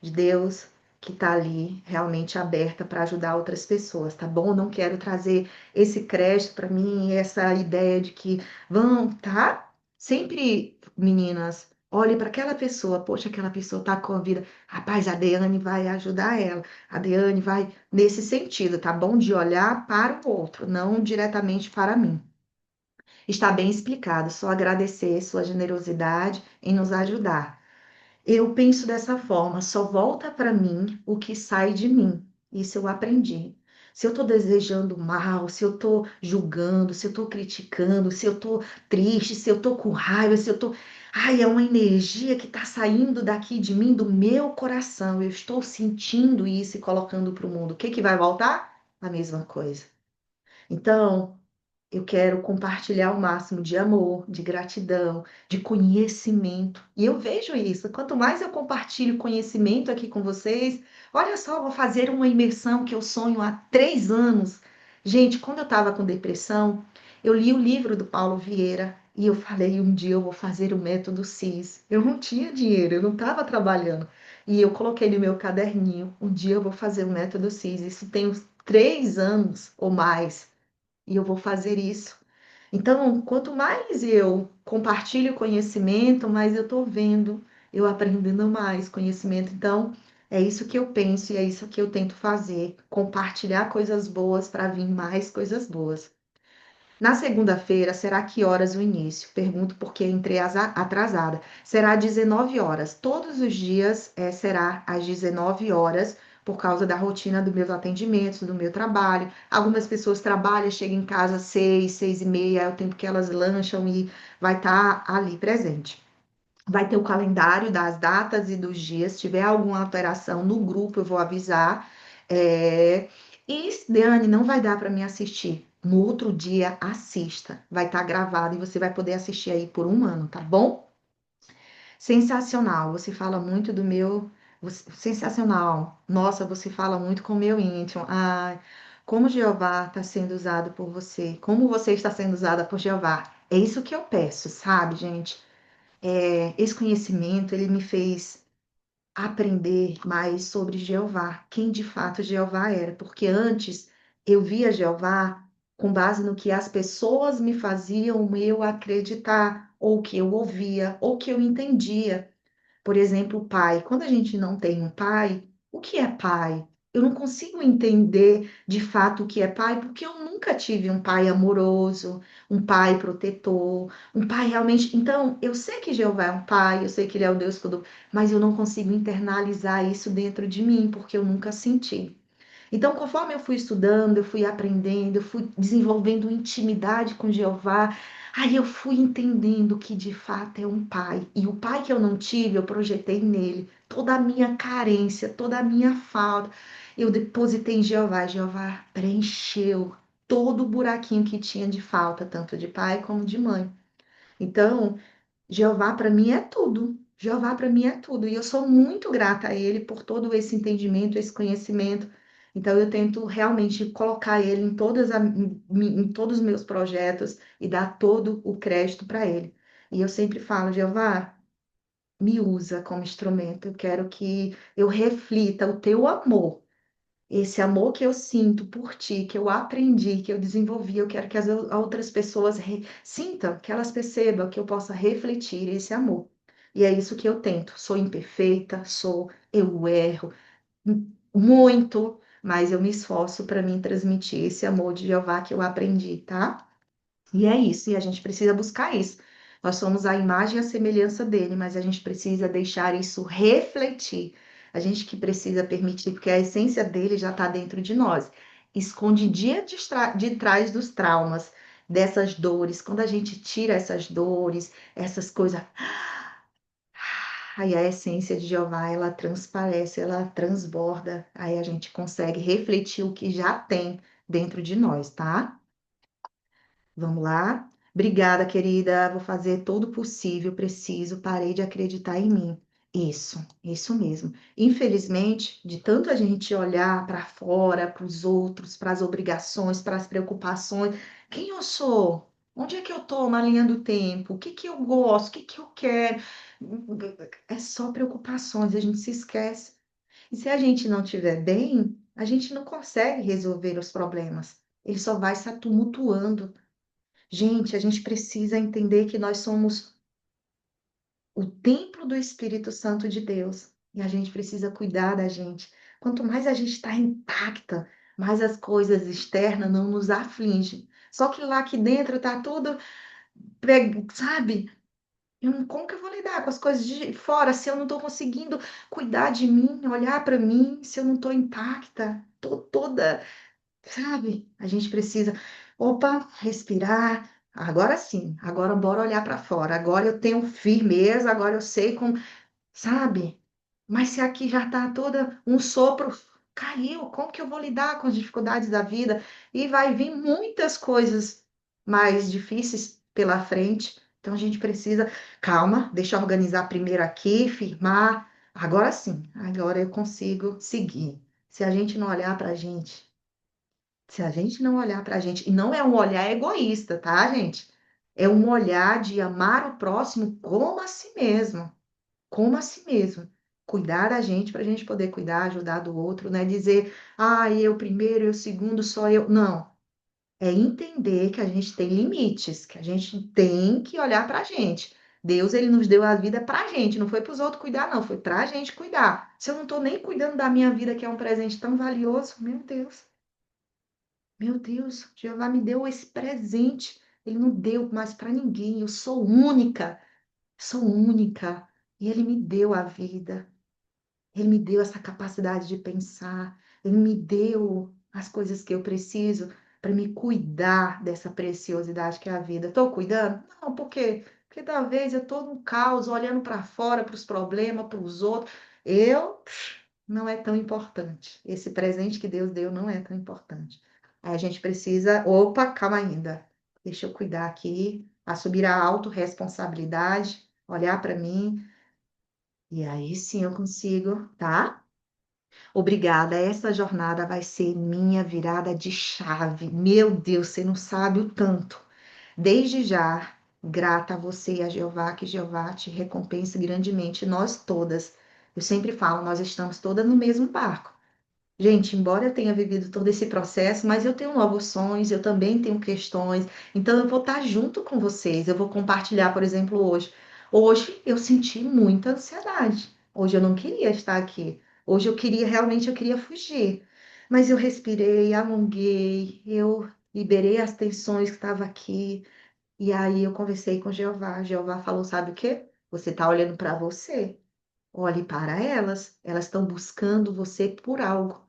de Deus que está ali realmente aberta para ajudar outras pessoas, tá bom? Não quero trazer esse crédito para mim, essa ideia de que vão, tá? Sempre, meninas, olhe para aquela pessoa, poxa, aquela pessoa tá com a vida, rapaz, a Deane vai ajudar ela, a Deane vai nesse sentido, tá bom? De olhar para o outro, não diretamente para mim. Está bem explicado, só agradecer sua generosidade em nos ajudar. Eu penso dessa forma, só volta para mim o que sai de mim. Isso eu aprendi. Se eu estou desejando mal, se eu estou julgando, se eu estou criticando, se eu estou triste, se eu estou com raiva, se eu estou. Ai, é uma energia que está saindo daqui de mim, do meu coração. Eu estou sentindo isso e colocando para o mundo. O que que vai voltar? A mesma coisa. Então, eu quero compartilhar o máximo de amor, de gratidão, de conhecimento. E eu vejo isso. Quanto mais eu compartilho conhecimento aqui com vocês, olha só, eu vou fazer uma imersão que eu sonho há 3 anos. Gente, quando eu estava com depressão, eu li o livro do Paulo Vieira e eu falei, um dia eu vou fazer o método CIS. Eu não tinha dinheiro, eu não estava trabalhando. E eu coloquei no meu caderninho, um dia eu vou fazer o método CIS. Isso tem uns 3 anos ou mais e eu vou fazer isso. Então, quanto mais eu compartilho conhecimento, mais eu estou vendo, eu aprendendo mais conhecimento. Então, é isso que eu penso e é isso que eu tento fazer, compartilhar coisas boas para vir mais coisas boas. Na segunda-feira, será que horas o início? Pergunto porque entrei atrasada. Será às 19 horas. Todos os dias será às 19 horas, por causa da rotina dos meus atendimentos, do meu trabalho. Algumas pessoas trabalham, chegam em casa às 6, 6:30, é o tempo que elas lancham e vai estar ali presente. Vai ter o calendário das datas e dos dias. Se tiver alguma alteração no grupo, eu vou avisar. É, E, Deane, não vai dar para mim assistir. No outro dia, assista. Vai estar gravado e você vai poder assistir aí por um ano, tá bom? Sensacional. Você fala muito do meu. Sensacional. Nossa, você fala muito com o meu íntimo. Ai, como Jeová está sendo usado por você. Como você está sendo usada por Jeová. É isso que eu peço, sabe, gente? Esse conhecimento ele me fez aprender mais sobre Jeová, quem de fato Jeová era, porque antes eu via Jeová com base no que as pessoas me faziam eu acreditar, ou que eu ouvia, ou que eu entendia. Por exemplo, o pai. Quando a gente não tem um pai, o que é pai? Eu não consigo entender de fato o que é pai, porque eu nunca tive um pai amoroso, um pai protetor, um pai realmente. Então, eu sei que Jeová é um pai, eu sei que ele é o Deus todo, mas eu não consigo internalizar isso dentro de mim, porque eu nunca senti. Então, conforme eu fui estudando, eu fui aprendendo, eu fui desenvolvendo intimidade com Jeová, aí eu fui entendendo que de fato é um pai. E o pai que eu não tive, eu projetei nele toda a minha carência, toda a minha falta. Eu depositei em Jeová, Jeová preencheu. todo o buraquinho que tinha de falta, tanto de pai como de mãe. Então, Jeová para mim é tudo. Jeová para mim é tudo. E eu sou muito grata a Ele por todo esse entendimento, esse conhecimento. Então, eu tento realmente colocar Ele em todos os meus projetos e dar todo o crédito para Ele. E eu sempre falo, Jeová, me usa como instrumento. Eu quero que eu reflita o teu amor. Esse amor que eu sinto por ti, que eu aprendi, que eu desenvolvi, eu quero que as outras pessoas sintam, que elas percebam, que eu possa refletir esse amor. E é isso que eu tento. Sou imperfeita, eu erro muito, mas eu me esforço para mim transmitir esse amor de Jeová que eu aprendi, tá? E é isso, e a gente precisa buscar isso. Nós somos a imagem e a semelhança dele, mas a gente precisa deixar isso refletir. A gente que precisa permitir, porque a essência dele já está dentro de nós, escondidinha de trás dos traumas, dessas dores. Quando a gente tira essas dores, essas coisas, aí a essência de Jeová, ela transparece, ela transborda, aí a gente consegue refletir o que já tem dentro de nós, tá? Vamos lá? Obrigada, querida. Vou fazer todo o possível, preciso. Parei de acreditar em mim. Isso mesmo. Infelizmente, de tanto a gente olhar para fora, para os outros, para as obrigações, para as preocupações, quem eu sou? Onde é que eu estou na linha do tempo? O que que eu gosto? O que que eu quero? É só preocupações, a gente se esquece. E se a gente não estiver bem, a gente não consegue resolver os problemas. Ele só vai se tumultuando. Gente, a gente precisa entender que nós somos o templo do Espírito Santo de Deus e a gente precisa cuidar da gente. Quanto mais a gente está intacta, mais as coisas externas não nos afligem. Só que lá aqui dentro está tudo, sabe? Como que eu vou lidar com as coisas de fora se eu não estou conseguindo cuidar de mim, olhar para mim, se eu não estou intacta, tô toda. Sabe? A gente precisa, opa, respirar. Agora sim, agora bora olhar para fora. Agora eu tenho firmeza, agora eu sei como, sabe? Mas se aqui já está toda um sopro, caiu, como que eu vou lidar com as dificuldades da vida? E vai vir muitas coisas mais difíceis pela frente. Então a gente precisa, calma, deixa eu organizar primeiro aqui, firmar. Agora sim, agora eu consigo seguir. Se a gente não olhar para a gente, se a gente não olhar para a gente, e não é um olhar egoísta, tá, gente? É um olhar de amar o próximo como a si mesmo, como a si mesmo. Cuidar da gente para a gente poder cuidar, ajudar do outro, não é dizer, ah, eu primeiro, eu segundo, só eu. Não. É entender que a gente tem limites, que a gente tem que olhar para a gente. Deus, ele nos deu a vida para a gente, não foi para os outros cuidar, não, foi para a gente cuidar. Se eu não estou nem cuidando da minha vida, que é um presente tão valioso, meu Deus, Jeová me deu esse presente. Ele não deu mais para ninguém. Eu sou única, sou única. E ele me deu a vida. Ele me deu essa capacidade de pensar. Ele me deu as coisas que eu preciso para me cuidar dessa preciosidade que é a vida. Estou cuidando? Não, por quê? Porque talvez eu estou num caos, olhando para fora, para os problemas, para os outros. Eu não é tão importante. Esse presente que Deus deu não é tão importante. Aí a gente precisa, opa, calma ainda. Deixa eu cuidar aqui, assumir a autorresponsabilidade, olhar para mim, e aí sim eu consigo, tá? Obrigada. Essa jornada vai ser minha virada de chave. Meu Deus, você não sabe o tanto. Desde já, grata a você e a Jeová, que Jeová te recompense grandemente, nós todas. Eu sempre falo, nós estamos todas no mesmo barco. Gente, embora eu tenha vivido todo esse processo, mas eu tenho novos sonhos, eu também tenho questões, então eu vou estar junto com vocês. Eu vou compartilhar, por exemplo, hoje. Hoje eu senti muita ansiedade. Hoje eu não queria estar aqui. Hoje eu queria, realmente eu queria fugir. Mas eu respirei, alonguei, eu liberei as tensões que estavam aqui. E aí eu conversei com Jeová. Jeová falou: sabe o quê? Você está olhando para você. Olhe para elas. Elas estão buscando você por algo.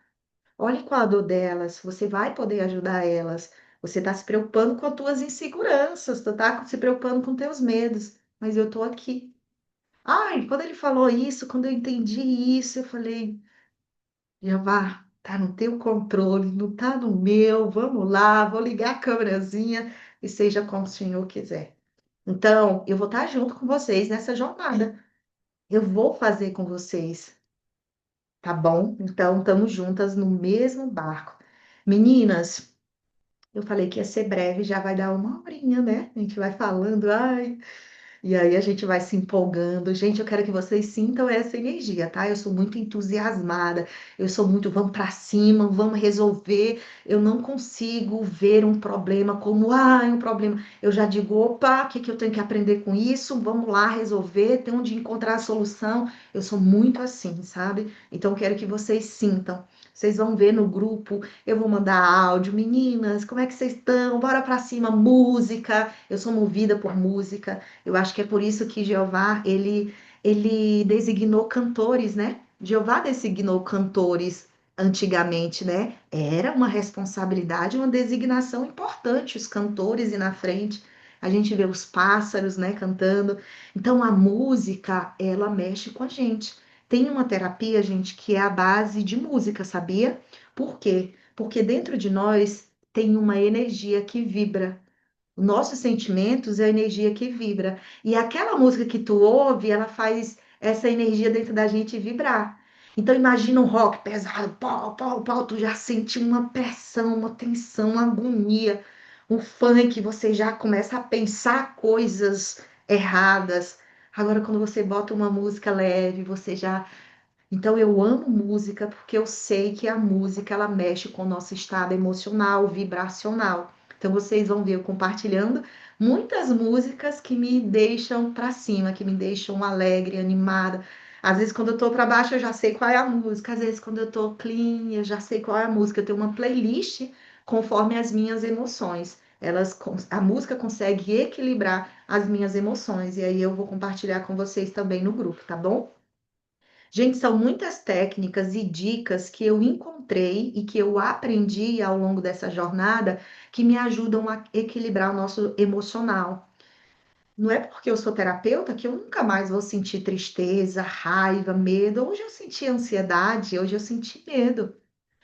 Olhe qual a dor delas, você vai poder ajudar elas. Você está se preocupando com as tuas inseguranças, tu está se preocupando com teus medos, mas eu estou aqui. Ai, quando ele falou isso, quando eu entendi isso, eu falei, Jeová, tá no teu controle, não tá no meu. Vamos lá, vou ligar a câmerazinha e seja como o Senhor quiser. Então, eu vou estar junto com vocês nessa jornada. Eu vou fazer com vocês, tá bom? Então, estamos juntas no mesmo barco. Meninas, eu falei que ia ser breve, já vai dar uma horinha, né? A gente vai falando, ai. E aí a gente vai se empolgando. Gente, eu quero que vocês sintam essa energia, tá? Eu sou muito entusiasmada. Eu sou muito, vamos para cima, vamos resolver. Eu não consigo ver um problema como, um problema. Eu já digo, opa, o que que eu tenho que aprender com isso? Vamos lá resolver, tem onde encontrar a solução. Eu sou muito assim, sabe? Então eu quero que vocês sintam. Vocês vão ver no grupo, eu vou mandar áudio, meninas, como é que vocês estão? Bora para cima, música. Eu sou movida por música. Eu acho que é por isso que Jeová, ele designou cantores, né? Jeová designou cantores antigamente, né? Era uma responsabilidade, uma designação importante, os cantores e na frente. A gente vê os pássaros, né, cantando. Então a música, ela mexe com a gente. Tem uma terapia, gente, que é a base de música, sabia? Por quê? Porque dentro de nós tem uma energia que vibra. Nossos sentimentos é a energia que vibra. E aquela música que tu ouve, ela faz essa energia dentro da gente vibrar. Então imagina um rock pesado, pau, pau, pau, tu já sente uma pressão, uma tensão, uma agonia. Um funk, você já começa a pensar coisas erradas. Agora, quando você bota uma música leve, você já então eu amo música porque eu sei que a música ela mexe com o nosso estado emocional, vibracional. Então vocês vão ver eu compartilhando muitas músicas que me deixam para cima, que me deixam alegre, animada. Às vezes quando eu tô para baixo eu já sei qual é a música, às vezes quando eu tô clean eu já sei qual é a música. Eu tenho uma playlist conforme as minhas emoções. A música consegue equilibrar as minhas emoções e aí eu vou compartilhar com vocês também no grupo, tá bom? Gente, são muitas técnicas e dicas que eu encontrei e que eu aprendi ao longo dessa jornada que me ajudam a equilibrar o nosso emocional. Não é porque eu sou terapeuta que eu nunca mais vou sentir tristeza, raiva, medo. Hoje eu senti ansiedade, hoje eu senti medo.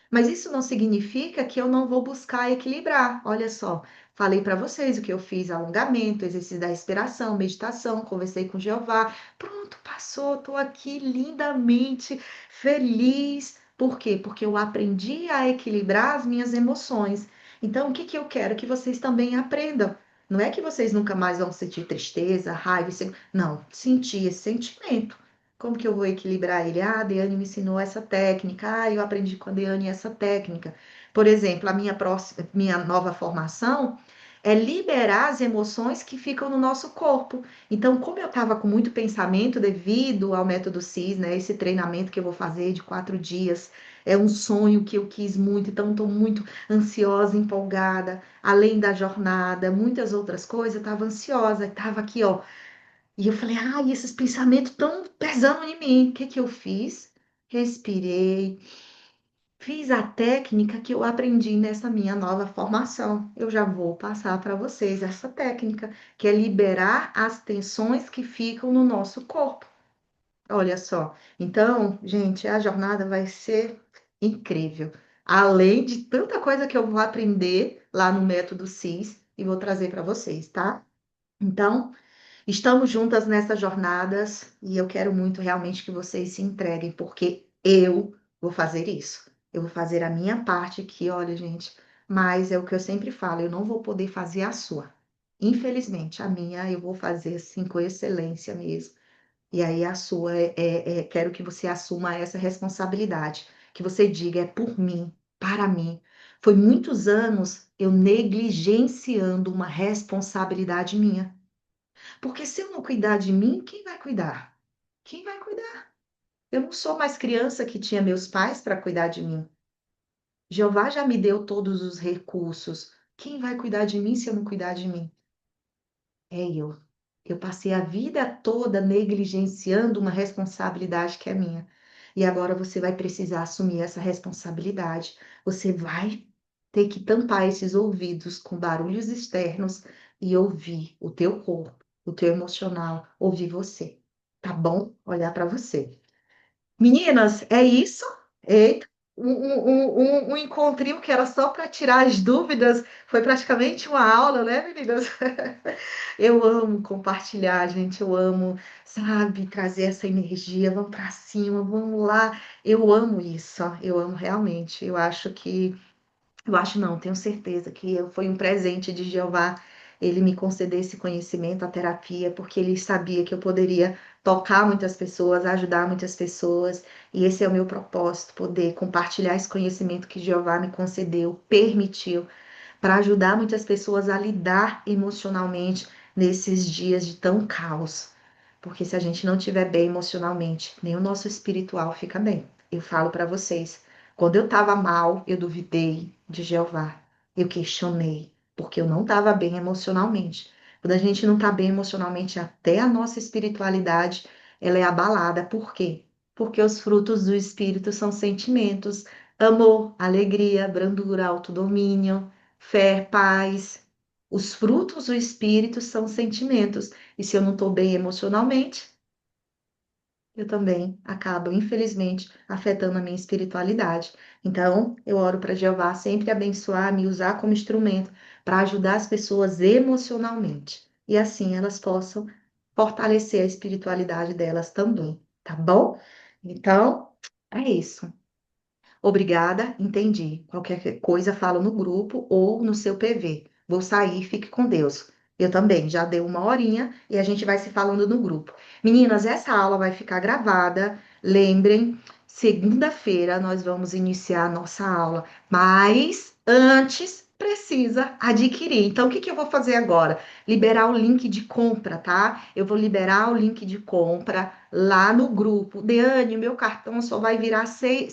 Mas isso não significa que eu não vou buscar equilibrar. Olha só, falei para vocês o que eu fiz: alongamento, exercício da respiração, meditação, conversei com Jeová. Pronto, passou, estou aqui lindamente feliz. Por quê? Porque eu aprendi a equilibrar as minhas emoções. Então, o que que eu quero? Que vocês também aprendam. Não é que vocês nunca mais vão sentir tristeza, raiva, não, sentir esse sentimento. Como que eu vou equilibrar ele? Ah, a Deane me ensinou essa técnica. Ah, eu aprendi com a Deane essa técnica. Por exemplo, a minha nova formação é liberar as emoções que ficam no nosso corpo. Então, como eu estava com muito pensamento devido ao método CIS, né? Esse treinamento que eu vou fazer de 4 dias, é um sonho que eu quis muito, então estou muito ansiosa, empolgada, além da jornada, muitas outras coisas, eu estava ansiosa, estava aqui, ó, e eu falei, ai, esses pensamentos estão pesando em mim. O que que eu fiz? Respirei, fiz a técnica que eu aprendi nessa minha nova formação. Eu já vou passar para vocês essa técnica, que é liberar as tensões que ficam no nosso corpo. Olha só. Então, gente, a jornada vai ser incrível. Além de tanta coisa que eu vou aprender lá no método CIS e vou trazer para vocês, tá? Então, estamos juntas nessas jornadas e eu quero muito realmente que vocês se entreguem, porque eu vou fazer isso. Eu vou fazer a minha parte aqui, olha, gente, mas é o que eu sempre falo, eu não vou poder fazer a sua. Infelizmente, a minha eu vou fazer assim com excelência mesmo. E aí a sua quero que você assuma essa responsabilidade, que você diga é por mim, para mim. Foi muitos anos eu negligenciando uma responsabilidade minha. Porque se eu não cuidar de mim, quem vai cuidar? Quem vai cuidar? Eu não sou mais criança que tinha meus pais para cuidar de mim. Jeová já me deu todos os recursos. Quem vai cuidar de mim se eu não cuidar de mim? É eu. Eu passei a vida toda negligenciando uma responsabilidade que é minha. E agora você vai precisar assumir essa responsabilidade. Você vai ter que tampar esses ouvidos com barulhos externos e ouvir o teu corpo, o teu emocional, ouvir você. Tá bom? Olhar para você. Meninas, é isso? Eita. um encontrinho que era só para tirar as dúvidas, foi praticamente uma aula, né, meninas? Eu amo compartilhar, gente, eu amo, sabe, trazer essa energia, vamos para cima, vamos lá. Eu amo isso, ó, eu amo realmente. Eu acho não, tenho certeza que foi um presente de Jeová ele me conceder esse conhecimento, a terapia, porque ele sabia que eu poderia tocar muitas pessoas, ajudar muitas pessoas, e esse é o meu propósito, poder compartilhar esse conhecimento que Jeová me concedeu, permitiu, para ajudar muitas pessoas a lidar emocionalmente nesses dias de tão caos. Porque se a gente não estiver bem emocionalmente, nem o nosso espiritual fica bem. Eu falo para vocês, quando eu estava mal, eu duvidei de Jeová. Eu questionei, porque eu não estava bem emocionalmente. Quando a gente não está bem emocionalmente, até a nossa espiritualidade, ela é abalada. Por quê? Porque os frutos do espírito são sentimentos, amor, alegria, brandura, autodomínio, fé, paz. Os frutos do espírito são sentimentos. E se eu não estou bem emocionalmente, eu também acabo, infelizmente, afetando a minha espiritualidade. Então, eu oro para Jeová sempre abençoar, me usar como instrumento para ajudar as pessoas emocionalmente. E assim elas possam fortalecer a espiritualidade delas também, tá bom? Então, é isso. Obrigada, entendi. Qualquer coisa fala no grupo ou no seu PV. Vou sair, fique com Deus. Eu também, já deu uma horinha e a gente vai se falando no grupo. Meninas, essa aula vai ficar gravada. Lembrem, segunda-feira nós vamos iniciar a nossa aula, mas antes precisa adquirir. Então, o que que eu vou fazer agora? Liberar o link de compra, tá? Eu vou liberar o link de compra lá no grupo. Deane, meu cartão só vai virar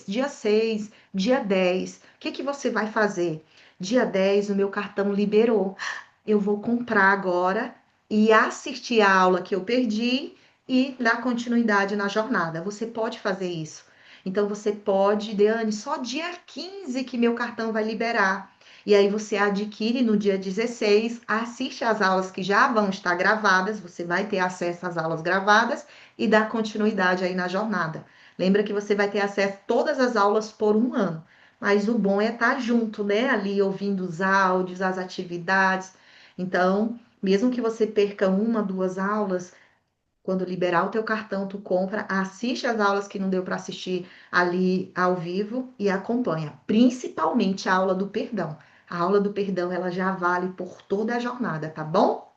dia 6, dia 10. O que que você vai fazer? Dia 10, o meu cartão liberou. Eu vou comprar agora e assistir a aula que eu perdi e dar continuidade na jornada. Você pode fazer isso. Então você pode, Deane, só dia 15 que meu cartão vai liberar. E aí você adquire no dia 16, assiste às aulas que já vão estar gravadas, você vai ter acesso às aulas gravadas e dar continuidade aí na jornada. Lembra que você vai ter acesso a todas as aulas por um ano. Mas o bom é estar junto, né? Ali ouvindo os áudios, as atividades. Então, mesmo que você perca uma, duas aulas, quando liberar o teu cartão, tu compra, assiste as aulas que não deu para assistir ali ao vivo e acompanha, principalmente a aula do perdão. A aula do perdão, ela já vale por toda a jornada, tá bom?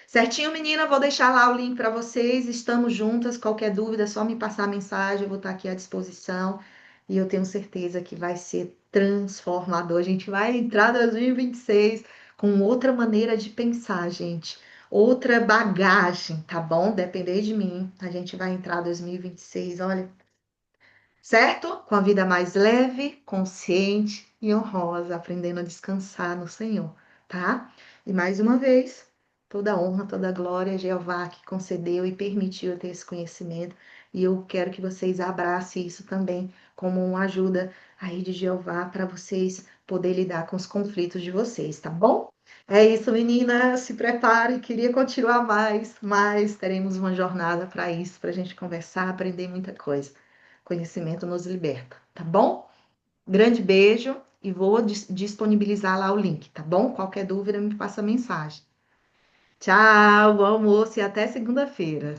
Certinho, menina? Vou deixar lá o link para vocês. Estamos juntas. Qualquer dúvida, é só me passar a mensagem. Eu vou estar aqui à disposição. E eu tenho certeza que vai ser transformador. A gente vai entrar em 2026 com outra maneira de pensar, gente. Outra bagagem, tá bom? Depender de mim. A gente vai entrar em 2026, olha, certo? Com a vida mais leve, consciente e honrosa, aprendendo a descansar no Senhor, tá? E mais uma vez, toda honra, toda glória a Jeová que concedeu e permitiu eu ter esse conhecimento. E eu quero que vocês abracem isso também como uma ajuda aí de Jeová para vocês poderem lidar com os conflitos de vocês, tá bom? É isso, menina. Se prepare. Queria continuar mais, mas teremos uma jornada para isso, para a gente conversar, aprender muita coisa. Conhecimento nos liberta, tá bom? Grande beijo e vou disponibilizar lá o link, tá bom? Qualquer dúvida, me passa mensagem. Tchau, bom almoço e até segunda-feira.